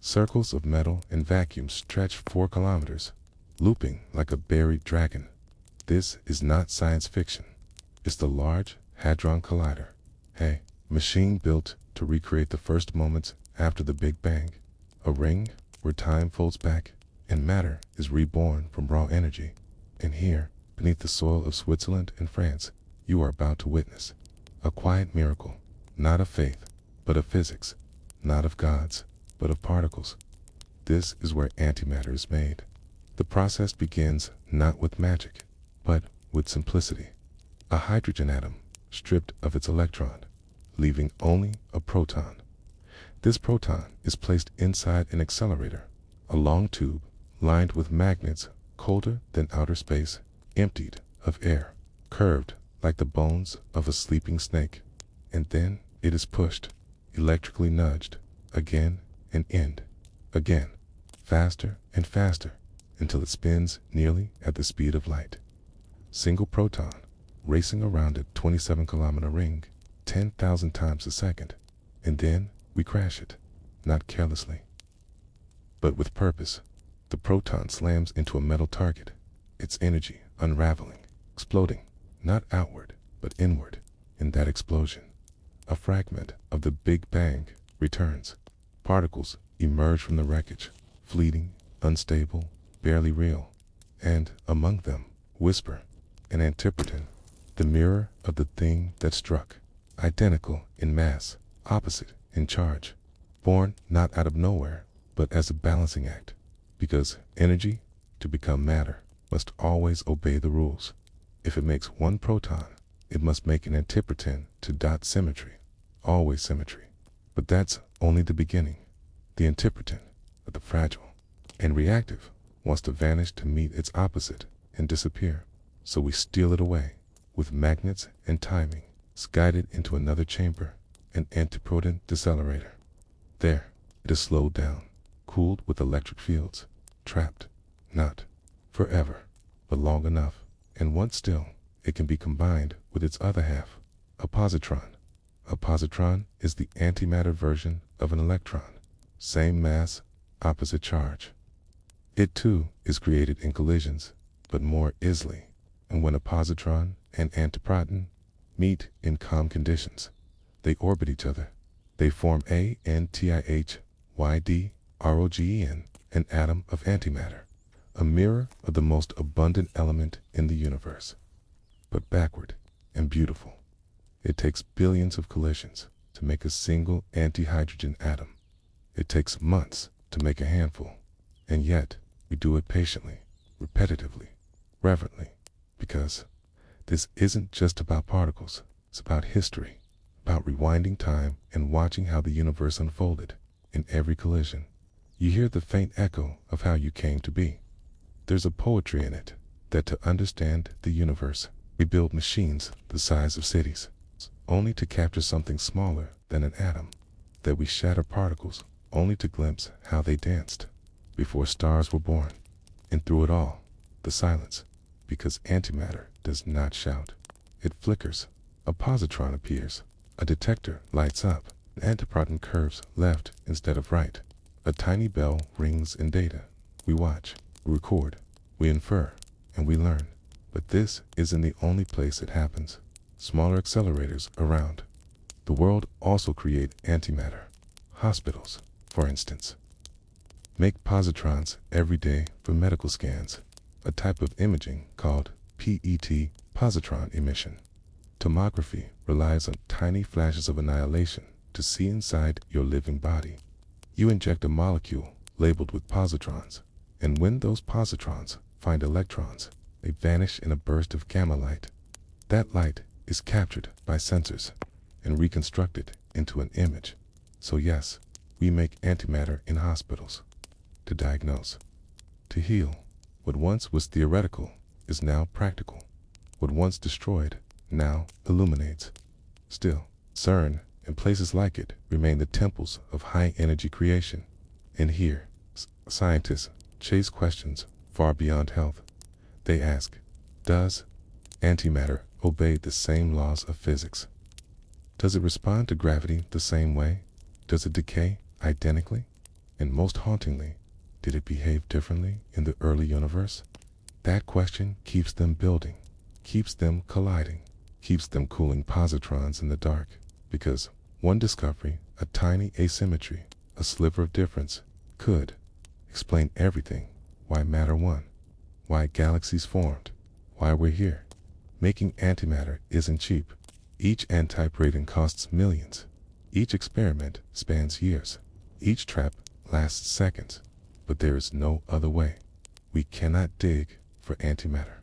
circles of metal and vacuum stretch 4 kilometers, looping like a buried dragon. This is not science fiction. It's the Large Hadron Collider. Hey, machine built to recreate the first moments after the Big Bang. A ring where time folds back and matter is reborn from raw energy. And here, beneath the soil of Switzerland and France, you are about to witness a quiet miracle, not of faith, but of physics, not of gods, but of particles. This is where antimatter is made. The process begins not with magic, but with simplicity. A hydrogen atom stripped of its electron, leaving only a proton. This proton is placed inside an accelerator, a long tube lined with magnets colder than outer space, emptied of air, curved like the bones of a sleeping snake. And then it is pushed, electrically nudged, again and again, faster and faster, until it spins nearly at the speed of light. Single proton, racing around a 27-kilometer ring, 10,000 times a second. And then we crash it, not carelessly, but with purpose. The proton slams into a metal target, its energy unraveling, exploding, not outward, but inward. In that explosion, a fragment of the Big Bang returns. Particles emerge from the wreckage, fleeting, unstable, barely real. And among them, whisper, an antipater, the mirror of the thing that struck, identical in mass, opposite in charge, born not out of nowhere, but as a balancing act. Because energy, to become matter, must always obey the rules. If it makes one proton, it must make an antipater to dot symmetry, always symmetry. But that's only the beginning. The antipater, the fragile and reactive, wants to vanish to meet its opposite and disappear. So we steal it away with magnets and timing, is guided into another chamber, an antiproton decelerator. There, it is slowed down, cooled with electric fields, trapped, not forever, but long enough, and once still, it can be combined with its other half, a positron. A positron is the antimatter version of an electron, same mass, opposite charge. It too is created in collisions, but more easily, and when a positron and antiproton meet in calm conditions, they orbit each other. They form ANTIHYDROGEN, an atom of antimatter, a mirror of the most abundant element in the universe, but backward and beautiful. It takes billions of collisions to make a single antihydrogen atom. It takes months to make a handful, and yet we do it patiently, repetitively, reverently, because this isn't just about particles, it's about history, about rewinding time and watching how the universe unfolded. In every collision, you hear the faint echo of how you came to be. There's a poetry in it, that to understand the universe, we build machines the size of cities, only to capture something smaller than an atom, that we shatter particles only to glimpse how they danced before stars were born. And through it all, the silence, because antimatter does not shout. It flickers. A positron appears. A detector lights up. An antiproton curves left instead of right. A tiny bell rings in data. We watch, we record, we infer, and we learn. But this isn't the only place it happens. Smaller accelerators around the world also create antimatter. Hospitals, for instance, make positrons every day for medical scans, a type of imaging called PET, positron emission. Tomography relies on tiny flashes of annihilation to see inside your living body. You inject a molecule labeled with positrons, and when those positrons find electrons, they vanish in a burst of gamma light. That light is captured by sensors and reconstructed into an image. So yes, we make antimatter in hospitals to diagnose, to heal. What once was theoretical is now practical. What once destroyed now illuminates. Still, CERN and places like it remain the temples of high-energy creation. And here, scientists chase questions far beyond health. They ask, does antimatter obey the same laws of physics? Does it respond to gravity the same way? Does it decay identically? And most hauntingly, did it behave differently in the early universe? That question keeps them building, keeps them colliding, keeps them cooling positrons in the dark, because one discovery, a tiny asymmetry, a sliver of difference, could explain everything. Why matter won, why galaxies formed, why we're here. Making antimatter isn't cheap. Each antiproton costs millions. Each experiment spans years. Each trap lasts seconds. But there is no other way. We cannot dig for antimatter.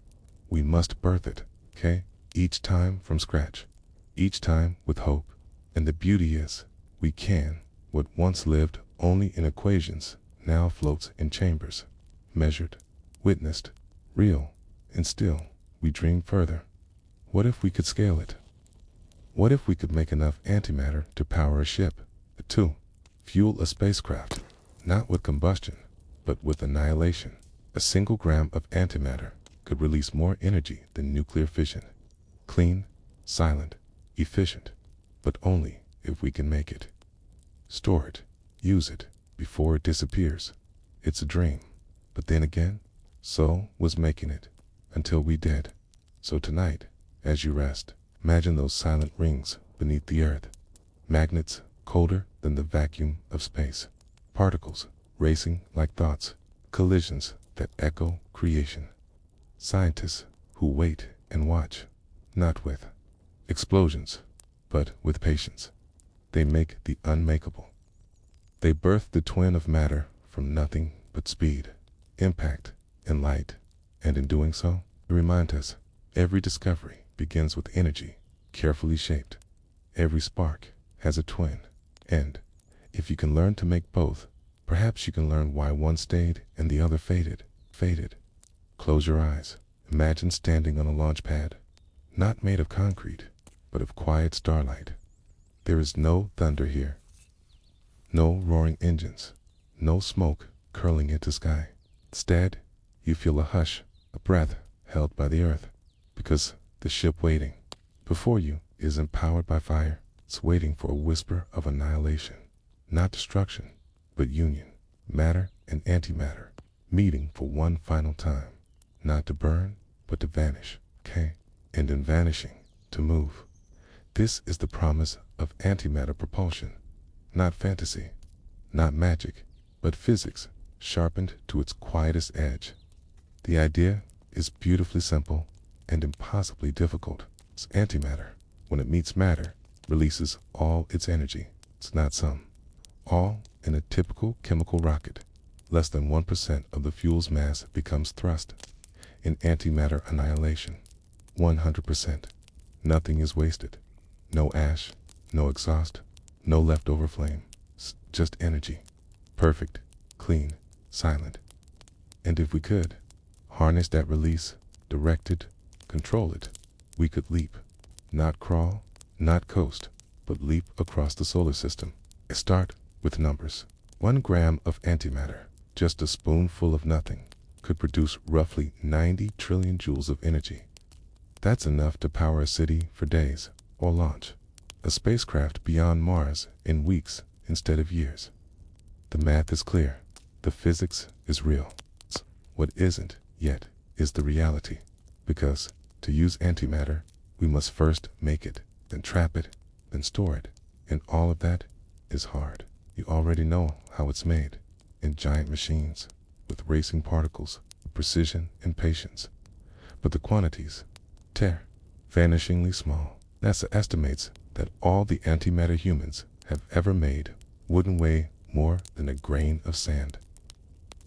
We must birth it, okay? Each time from scratch. Each time with hope. And the beauty is, we can. What once lived only in equations now floats in chambers. Measured, witnessed, real, and still, we dream further. What if we could scale it? What if we could make enough antimatter to power a ship? To fuel a spacecraft, not with combustion, but with annihilation. A single gram of antimatter could release more energy than nuclear fission. Clean, silent, efficient, but only if we can make it. Store it, use it, before it disappears. It's a dream, but then again, so was making it, until we did. So tonight, as you rest, imagine those silent rings beneath the earth. Magnets colder than the vacuum of space. Particles racing like thoughts. Collisions that echo creation. Scientists who wait and watch, not with explosions, but with patience. They make the unmakeable. They birth the twin of matter from nothing but speed, impact, and light. And in doing so, they remind us every discovery begins with energy, carefully shaped. Every spark has a twin. And if you can learn to make both, perhaps you can learn why one stayed and the other faded. Close your eyes. Imagine standing on a launch pad, not made of concrete, but of quiet starlight. There is no thunder here, no roaring engines, no smoke curling into sky. Instead, you feel a hush, a breath held by the earth, because the ship waiting before you isn't powered by fire. It's waiting for a whisper of annihilation, not destruction, but union. Matter and antimatter meeting for one final time, not to burn, but to vanish, okay? And in vanishing, to move. This is the promise of antimatter propulsion, not fantasy, not magic, but physics sharpened to its quietest edge. The idea is beautifully simple and impossibly difficult. It's antimatter. When it meets matter, releases all its energy. It's not some. All in a typical chemical rocket. Less than 1% of the fuel's mass becomes thrust. In antimatter annihilation, 100%. Nothing is wasted. No ash, no exhaust, no leftover flame. It's just energy. Perfect, clean, silent. And if we could, harness that release, direct it, control it, we could leap. Not crawl, not coast, but leap across the solar system. Start with numbers. 1 gram of antimatter, just a spoonful of nothing, could produce roughly 90 trillion joules of energy. That's enough to power a city for days, or launch a spacecraft beyond Mars in weeks instead of years. The math is clear. The physics is real. What isn't yet is the reality. Because to use antimatter, we must first make it, then trap it, then store it. And all of that is hard. You already know how it's made. In giant machines, with racing particles, precision and patience. But the quantities, vanishingly small. NASA estimates that all the antimatter humans have ever made wouldn't weigh more than a grain of sand.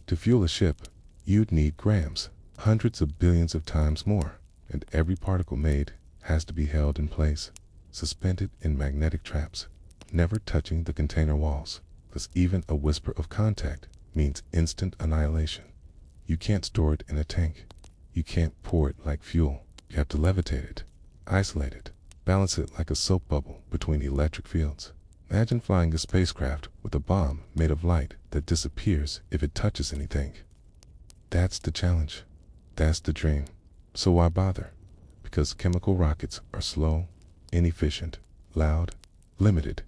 To fuel a ship, you'd need grams, hundreds of billions of times more, and every particle made has to be held in place, suspended in magnetic traps, never touching the container walls, because even a whisper of contact means instant annihilation. You can't store it in a tank. You can't pour it like fuel. You have to levitate it, isolate it, balance it like a soap bubble between electric fields. Imagine flying a spacecraft with a bomb made of light that disappears if it touches anything. That's the challenge. That's the dream. So why bother? Because chemical rockets are slow, inefficient, loud, limited.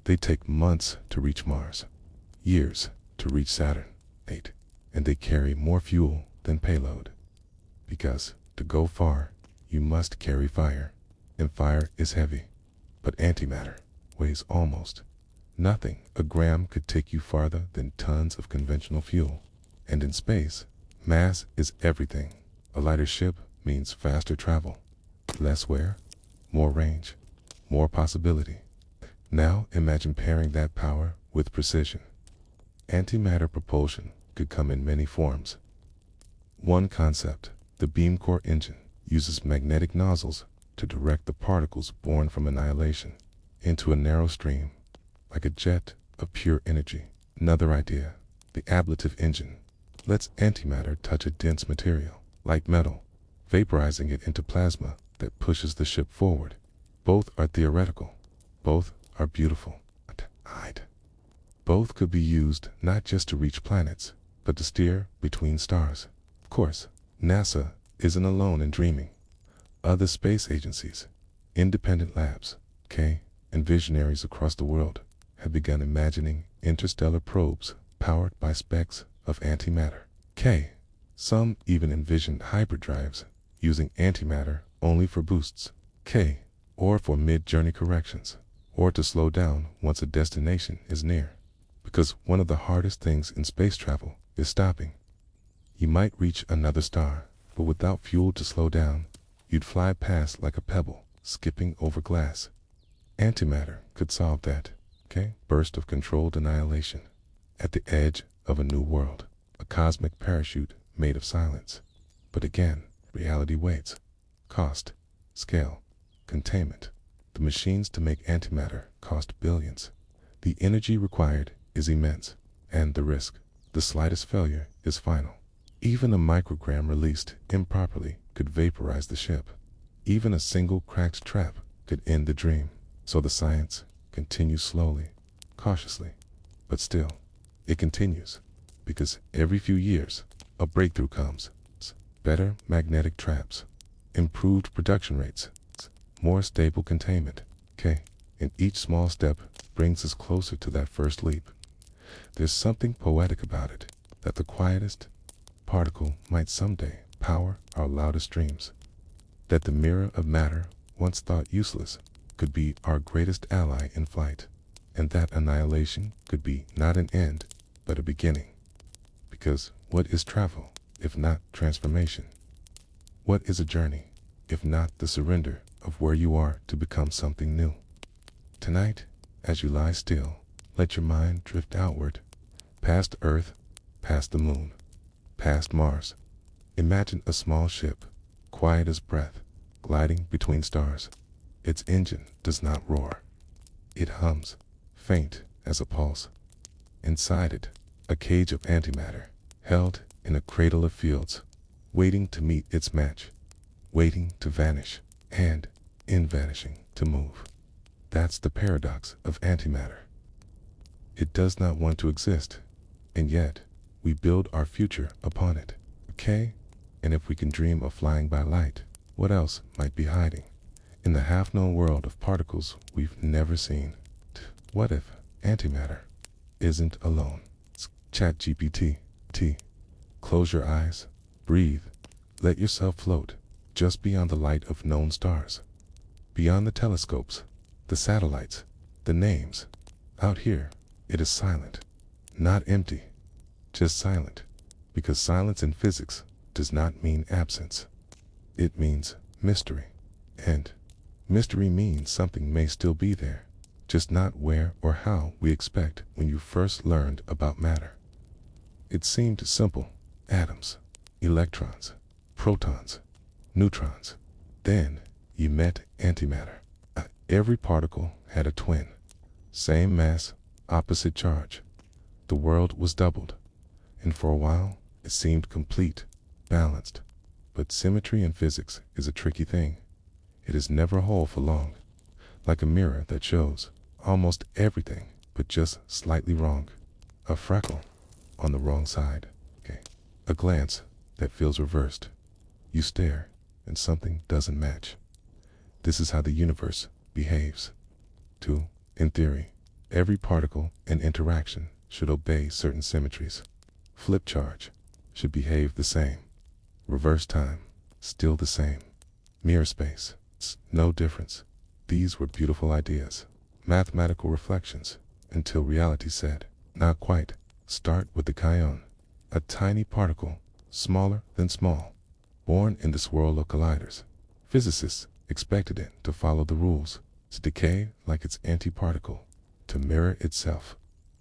They take months to reach Mars, years to reach Saturn, 8, and they carry more fuel than payload. Because to go far, you must carry fire, and fire is heavy. But antimatter weighs almost nothing. A gram could take you farther than tons of conventional fuel. And in space, mass is everything. A lighter ship means faster travel, less wear, more range, more possibility. Now imagine pairing that power with precision. Antimatter propulsion could come in many forms. One concept, the beam core engine, uses magnetic nozzles to direct the particles born from annihilation into a narrow stream, like a jet of pure energy. Another idea, the ablative engine, lets antimatter touch a dense material, like metal, vaporizing it into plasma that pushes the ship forward. Both are theoretical. Both are beautiful. Both could be used not just to reach planets, but to steer between stars. Of course, NASA isn't alone in dreaming. Other space agencies, independent labs, and visionaries across the world have begun imagining interstellar probes powered by specks of antimatter. Some even envisioned hyperdrives using antimatter only for boosts, or for mid-journey corrections, or to slow down once a destination is near. Because one of the hardest things in space travel is stopping. You might reach another star, but without fuel to slow down, you'd fly past like a pebble, skipping over glass. Antimatter could solve that, burst of controlled annihilation. At the edge of a new world, a cosmic parachute made of silence. But again, reality waits. Cost, scale, containment. The machines to make antimatter cost billions. The energy required is immense, and the risk, the slightest failure, is final. Even a microgram released improperly could vaporize the ship. Even a single cracked trap could end the dream. So the science continues slowly, cautiously, but still, it continues. Because every few years, a breakthrough comes. Better magnetic traps, improved production rates, more stable containment. Okay, and each small step brings us closer to that first leap. There's something poetic about it, that the quietest particle might someday power our loudest dreams. That the mirror of matter, once thought useless, could be our greatest ally in flight. And that annihilation could be not an end, but a beginning. Because what is travel, if not transformation? What is a journey, if not the surrender of where you are to become something new? Tonight, as you lie still, let your mind drift outward, past Earth, past the moon, past Mars. Imagine a small ship, quiet as breath, gliding between stars. Its engine does not roar. It hums, faint as a pulse. Inside it, a cage of antimatter, held in a cradle of fields, waiting to meet its match, waiting to vanish, and, in vanishing, to move. That's the paradox of antimatter. It does not want to exist, and yet, we build our future upon it. Okay? And if we can dream of flying by light, what else might be hiding in the half-known world of particles we've never seen? What if antimatter isn't alone? ChatGPT. Close your eyes, breathe, let yourself float just beyond the light of known stars, beyond the telescopes, the satellites, the names. Out here, it is silent, not empty, just silent, because silence in physics does not mean absence. It means mystery, and mystery means something may still be there, just not where or how we expect when you first learned about matter. It seemed simple: atoms, electrons, protons, neutrons. Then you met antimatter. Every particle had a twin, same mass, opposite charge. The world was doubled, and for a while it seemed complete, balanced. But symmetry in physics is a tricky thing. It is never whole for long, like a mirror that shows almost everything but just slightly wrong. A freckle on the wrong side. Okay. A glance that feels reversed. You stare and something doesn't match. This is how the universe behaves. In theory, every particle and interaction should obey certain symmetries. Flip charge should behave the same. Reverse time, still the same. Mirror space, no difference. These were beautiful ideas, mathematical reflections, until reality said, not quite. Start with the kaon, a tiny particle, smaller than small, born in the swirl of colliders. Physicists expected it to follow the rules, to decay like its antiparticle, to mirror itself,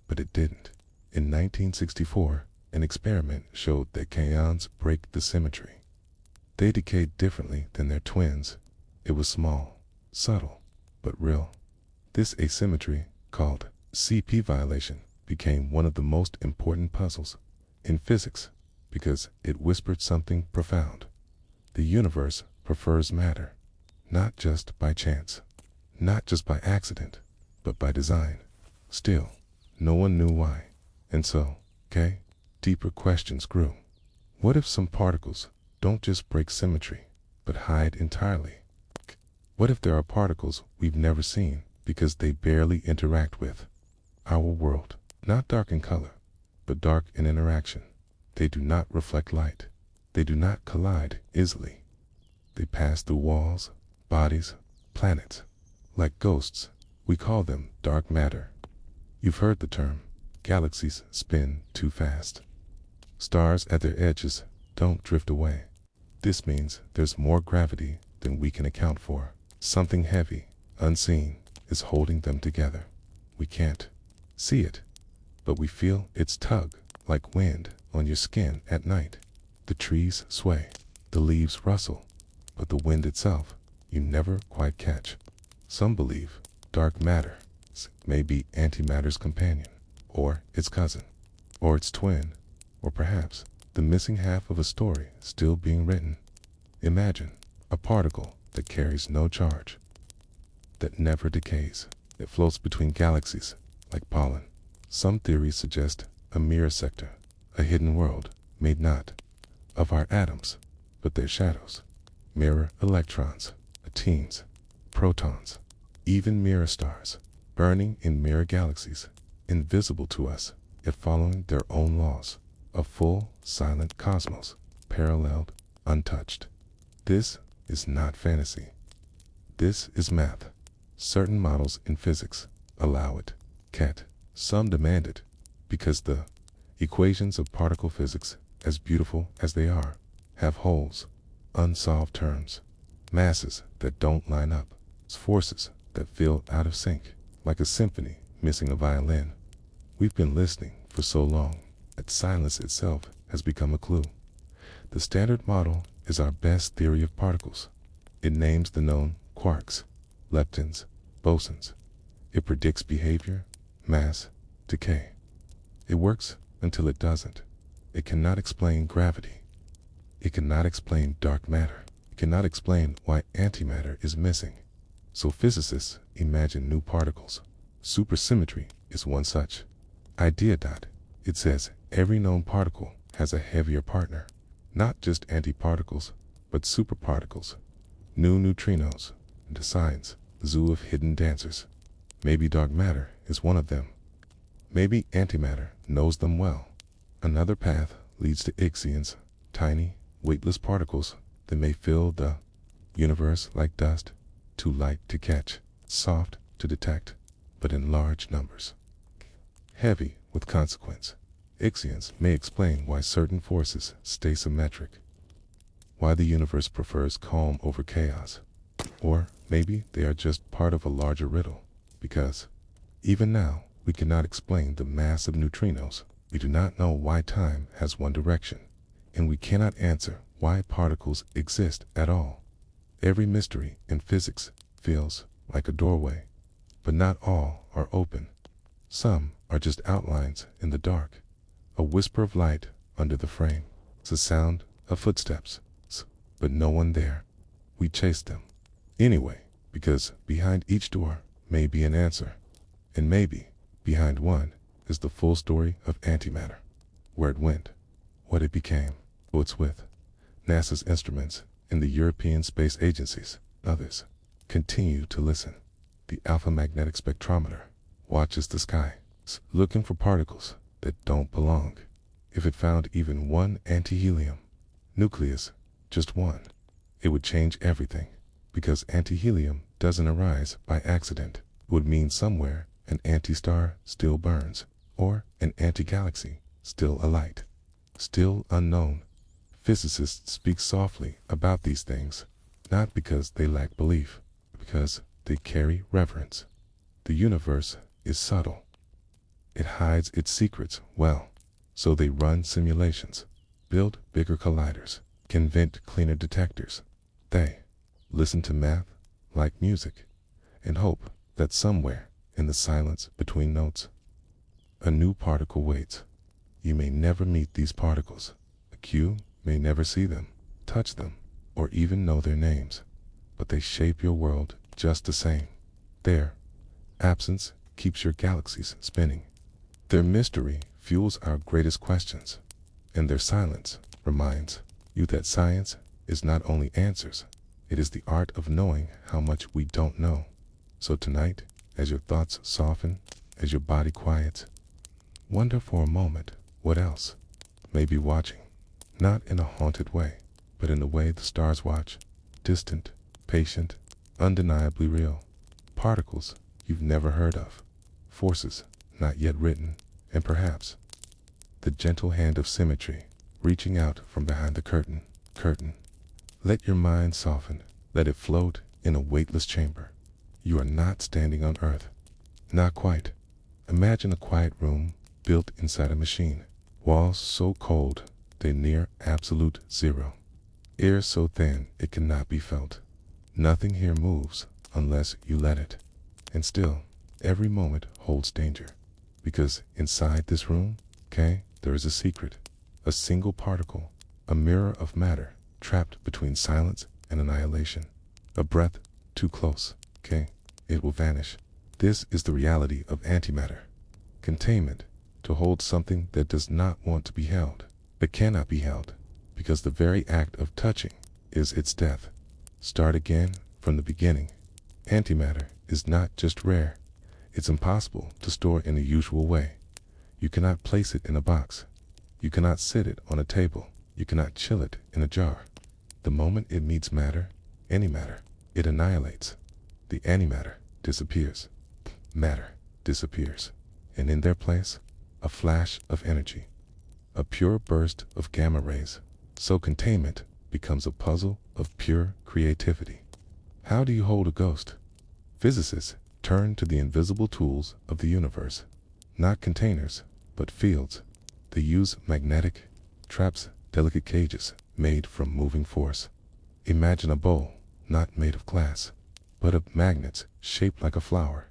but it didn't. In 1964, an experiment showed that kaons break the symmetry. They decayed differently than their twins. It was small, subtle, but real. This asymmetry, called CP violation, became one of the most important puzzles in physics because it whispered something profound. The universe prefers matter, not just by chance, not just by accident, but by design. Still, no one knew why. And so, deeper questions grew. What if some particles don't just break symmetry, but hide entirely? What if there are particles we've never seen because they barely interact with our world? Not dark in color, but dark in interaction. They do not reflect light. They do not collide easily. They pass through walls, bodies, planets. Like ghosts, we call them dark matter. You've heard the term. Galaxies spin too fast. Stars at their edges don't drift away. This means there's more gravity than we can account for. Something heavy, unseen, is holding them together. We can't see it, but we feel its tug, like wind on your skin at night. The trees sway, the leaves rustle, but the wind itself, you never quite catch. Some believe dark matter may be antimatter's companion, or its cousin, or its twin, or perhaps the missing half of a story still being written. Imagine a particle that carries no charge, that never decays. It floats between galaxies like pollen. Some theories suggest a mirror sector, a hidden world made not of our atoms, but their shadows. Mirror electrons, teams, protons, even mirror stars, burning in mirror galaxies, invisible to us, yet following their own laws. A full, silent cosmos, paralleled, untouched. This is not fantasy. This is math. Certain models in physics allow it. Cat. Some demand it, because the equations of particle physics, as beautiful as they are, have holes, unsolved terms, masses that don't line up, forces that feel out of sync, like a symphony missing a violin. We've been listening for so long that silence itself has become a clue. The Standard Model is our best theory of particles. It names the known quarks, leptons, bosons. It predicts behavior, mass, decay. It works until it doesn't. It cannot explain gravity. It cannot explain dark matter. It cannot explain why antimatter is missing. So physicists imagine new particles. Supersymmetry is one such idea. It says every known particle has a heavier partner, not just antiparticles, but superparticles, new neutrinos, and a science zoo of hidden dancers. Maybe dark matter is one of them. Maybe antimatter knows them well. Another path leads to ixions, tiny, weightless particles that may fill the universe like dust, too light to catch, soft to detect, but in large numbers. Heavy with consequence. Ixions may explain why certain forces stay symmetric, why the universe prefers calm over chaos, or maybe they are just part of a larger riddle, because even now we cannot explain the mass of neutrinos. We do not know why time has one direction, and we cannot answer why particles exist at all. Every mystery in physics feels like a doorway, but not all are open. Some are just outlines in the dark, a whisper of light under the frame. It's the sound of footsteps, but no one there. We chase them anyway, because behind each door may be an answer, and maybe behind one is the full story of antimatter, where it went, what it became, who it's with. NASA's instruments and the European Space Agency's others continue to listen. The alpha magnetic spectrometer watches the sky, looking for particles that don't belong. If it found even one antihelium nucleus, just one, it would change everything, because antihelium doesn't arise by accident. It would mean somewhere an anti-star still burns, or an anti-galaxy still alight, still unknown. Physicists speak softly about these things, not because they lack belief, but because they carry reverence. The universe is subtle. It hides its secrets well, so they run simulations, build bigger colliders, invent cleaner detectors. They listen to math like music, and hope that somewhere in the silence between notes, a new particle waits. You may never meet these particles. You may never see them, touch them, or even know their names, but they shape your world just the same. Their absence keeps your galaxies spinning. Their mystery fuels our greatest questions, and their silence reminds you that science is not only answers, it is the art of knowing how much we don't know. So tonight, as your thoughts soften, as your body quiets, wonder for a moment what else may be watching, not in a haunted way, but in the way the stars watch, distant, patient, undeniably real. Particles you've never heard of, forces not yet written, and perhaps the gentle hand of symmetry reaching out from behind the curtain. Let your mind soften, let it float in a weightless chamber. You are not standing on Earth. Not quite. Imagine a quiet room built inside a machine. Walls so cold they're near absolute zero. Air so thin it cannot be felt. Nothing here moves unless you let it. And still, every moment holds danger. Because inside this room, there is a secret. A single particle, a mirror of matter, trapped between silence and annihilation. A breath too close, it will vanish. This is the reality of antimatter. Containment, to hold something that does not want to be held, that cannot be held, because the very act of touching is its death. Start again from the beginning. Antimatter is not just rare, it's impossible to store in the usual way. You cannot place it in a box. You cannot sit it on a table. You cannot chill it in a jar. The moment it meets matter, any matter, it annihilates. The antimatter disappears. Matter disappears. And in their place, a flash of energy, a pure burst of gamma rays. So containment becomes a puzzle of pure creativity. How do you hold a ghost? Physicists turn to the invisible tools of the universe, not containers, but fields. They use magnetic traps, delicate cages made from moving force. Imagine a bowl, not made of glass, but of magnets shaped like a flower.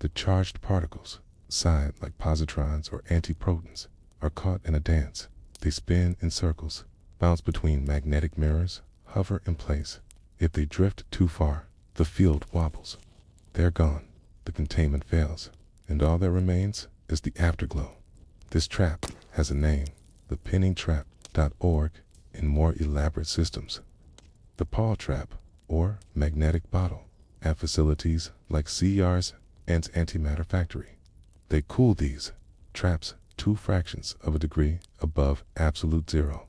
The charged particles, sighed like positrons or antiprotons, are caught in a dance. They spin in circles, bounce between magnetic mirrors, hover in place. If they drift too far, the field wobbles. They're gone. The containment fails, and all that remains is the afterglow. This trap has a name, the pinning trap.org, in more elaborate systems. The Paul trap, or magnetic bottle, at facilities like CER's and Antimatter Factory. They cool these traps 2 fractions of a degree above absolute zero.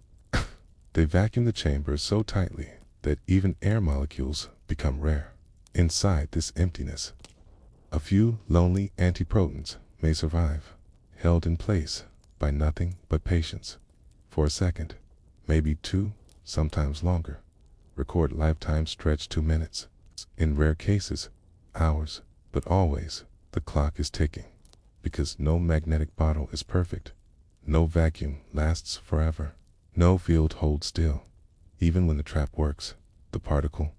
They vacuum the chambers so tightly that even air molecules become rare. Inside this emptiness, a few lonely antiprotons may survive, held in place by nothing but patience. For a second, maybe 2, sometimes longer. Record lifetime stretch to minutes. In rare cases, hours, but always the clock is ticking. Because no magnetic bottle is perfect. No vacuum lasts forever. No field holds still. Even when the trap works, the particle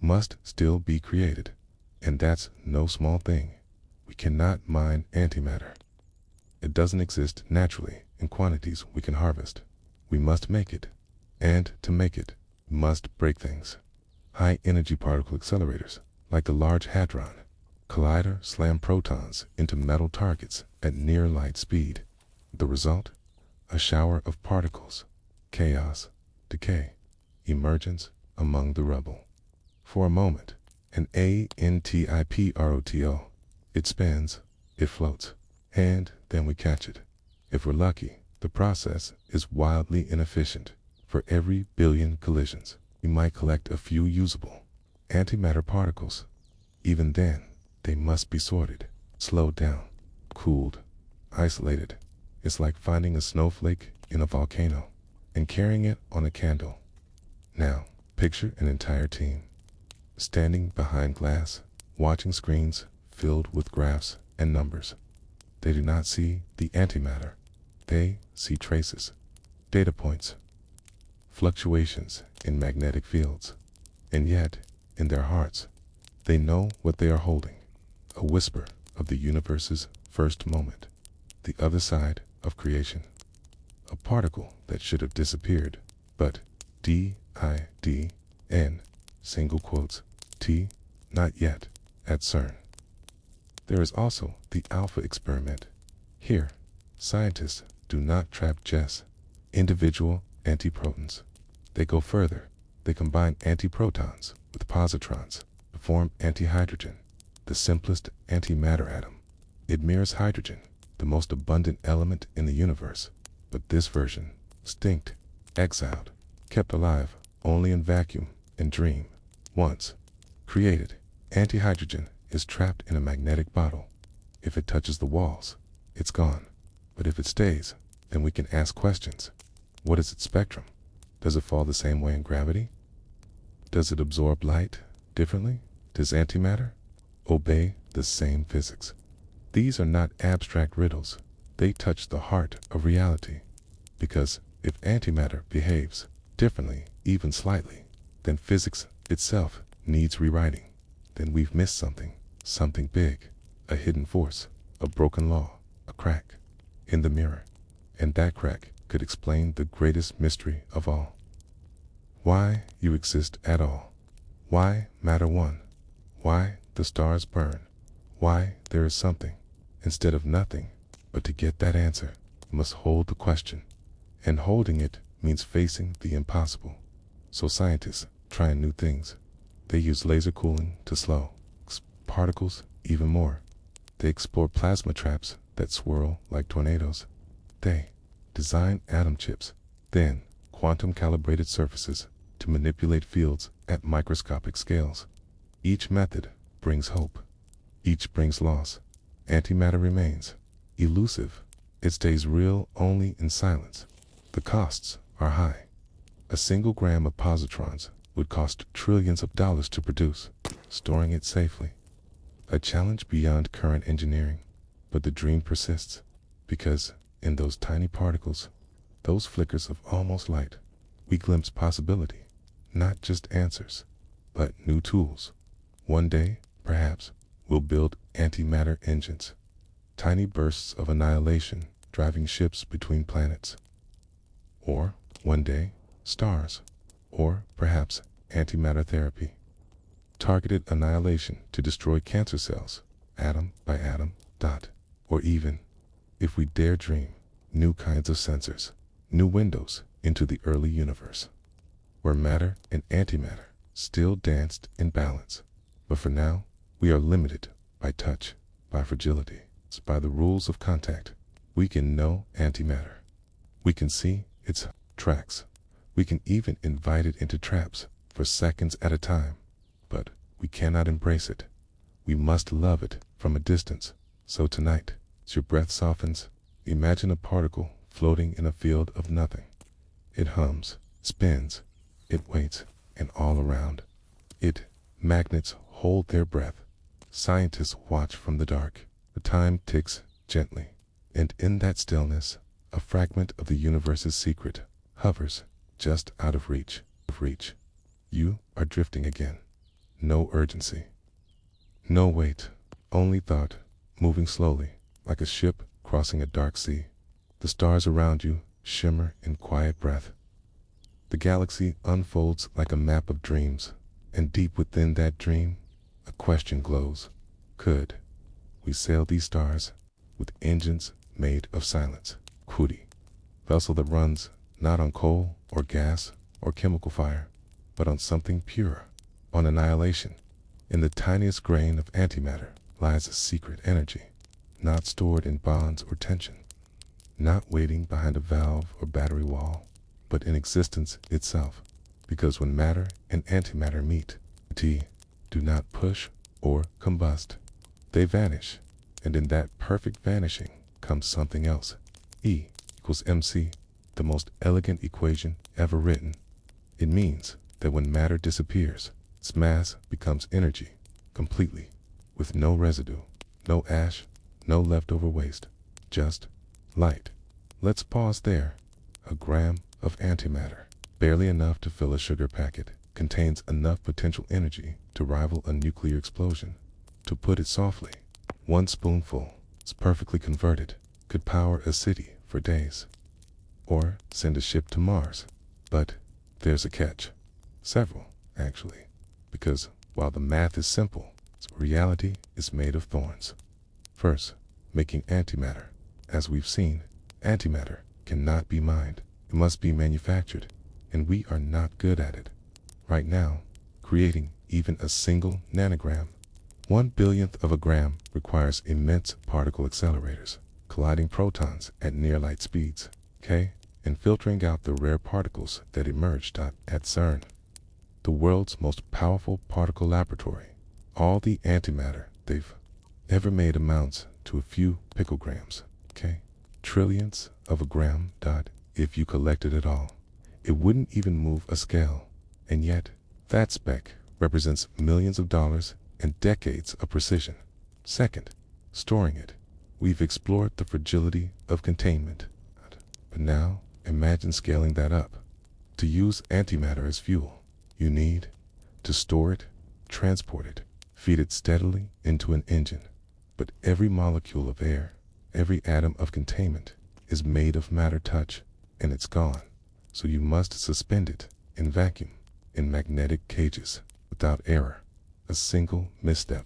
must still be created. And that's no small thing. We cannot mine antimatter. It doesn't exist naturally in quantities we can harvest. We must make it. And to make it, we must break things. High-energy particle accelerators, like the Large Hadron Collider, slam protons into metal targets at near light speed. The result? A shower of particles, chaos, decay, emergence among the rubble. For a moment, an antiproto. It spins, it floats, and then we catch it. If we're lucky, the process is wildly inefficient. For every billion collisions, we might collect a few usable antimatter particles. Even then, they must be sorted, slowed down, cooled, isolated. It's like finding a snowflake in a volcano and carrying it on a candle. Now, picture an entire team standing behind glass, watching screens filled with graphs and numbers. They do not see the antimatter. They see traces, data points, fluctuations in magnetic fields. And yet, in their hearts, they know what they are holding. A whisper of the universe's first moment, the other side of creation. A particle that should have disappeared, but DIDN, single quotes, T, not yet, at CERN. There is also the alpha experiment. Here, scientists do not trap just individual antiprotons. They go further. They combine antiprotons with positrons to form antihydrogen, the simplest antimatter atom. It mirrors hydrogen, the most abundant element in the universe. But this version, extinct, exiled, kept alive only in vacuum and dream. Once created, antihydrogen is trapped in a magnetic bottle. If it touches the walls, it's gone. But if it stays, then we can ask questions. What is its spectrum? Does it fall the same way in gravity? Does it absorb light differently? Does antimatter obey the same physics? These are not abstract riddles. They touch the heart of reality. Because if antimatter behaves differently, even slightly, then physics itself needs rewriting. Then we've missed something big, a hidden force, a broken law, a crack in the mirror. And that crack could explain the greatest mystery of all. Why you exist at all. Why matter one? Why the stars burn. Why? There is something, instead of nothing. But to get that answer, you must hold the question. And holding it means facing the impossible. So scientists trying new things. They use laser cooling to slow particles even more. They explore plasma traps that swirl like tornadoes. They design atom chips, then quantum calibrated surfaces to manipulate fields at microscopic scales. Each method brings hope. Each brings loss. Antimatter remains elusive. It stays real only in silence. The costs are high. A single gram of positrons would cost trillions of dollars to produce. Storing it safely, a challenge beyond current engineering. But the dream persists, because in those tiny particles, those flickers of almost light, we glimpse possibility. Not just answers, but new tools. One day, perhaps, we'll build antimatter engines, tiny bursts of annihilation driving ships between planets. Or, one day, stars. Or, perhaps, antimatter therapy. Targeted annihilation to destroy cancer cells, atom by atom, dot. Or even, if we dare dream, new kinds of sensors, new windows into the early universe, where matter and antimatter still danced in balance. But for now, we are limited by touch, by fragility, by the rules of contact. We can know antimatter. We can see its tracks. We can even invite it into traps for seconds at a time. But we cannot embrace it. We must love it from a distance. So tonight, as your breath softens, imagine a particle floating in a field of nothing. It hums, spins, it waits, and all around it, magnets hold their breath. Scientists watch from the dark. The time ticks gently, and in that stillness, a fragment of the universe's secret hovers just out of reach. You are drifting again. No urgency. No weight, only thought, moving slowly, like a ship crossing a dark sea. The stars around you shimmer in quiet breath. The galaxy unfolds like a map of dreams, and deep within that dream, a question glows. Could we sail these stars with engines made of silence? Kuti, vessel that runs not on coal or gas or chemical fire, but on something pure, on annihilation. In the tiniest grain of antimatter lies a secret energy, not stored in bonds or tension, not waiting behind a valve or battery wall, but in existence itself. Because when matter and antimatter meet, do not push or combust. They vanish, and in that perfect vanishing comes something else. E equals mc, the most elegant equation ever written. It means that when matter disappears, its mass becomes energy, completely, with no residue, no ash, no leftover waste, just light. Let's pause there. A gram of antimatter, barely enough to fill a sugar packet, contains enough potential energy to rival a nuclear explosion. To put it softly, one spoonful, is perfectly converted, could power a city for days, or send a ship to Mars. But there's a catch. Several, actually, because while the math is simple, reality is made of thorns. First, making antimatter. As we've seen, antimatter cannot be mined. It must be manufactured, and we are not good at it. Right now, creating even a single nanogram, 1/1000th of a gram, requires immense particle accelerators, colliding protons at near light speeds, and filtering out the rare particles that emerged at CERN, the world's most powerful particle laboratory. All the antimatter they've ever made amounts to a few picograms, trillionths of a gram. If you collected it all, it wouldn't even move a scale. And yet, that speck represents millions of dollars and decades of precision. Second, storing it. We've explored the fragility of containment. But now, imagine scaling that up. To use antimatter as fuel, you need to store it, transport it, feed it steadily into an engine. But every molecule of air, every atom of containment, is made of matter touch, and it's gone. So you must suspend it in vacuum, in magnetic cages, without error. A single misstep,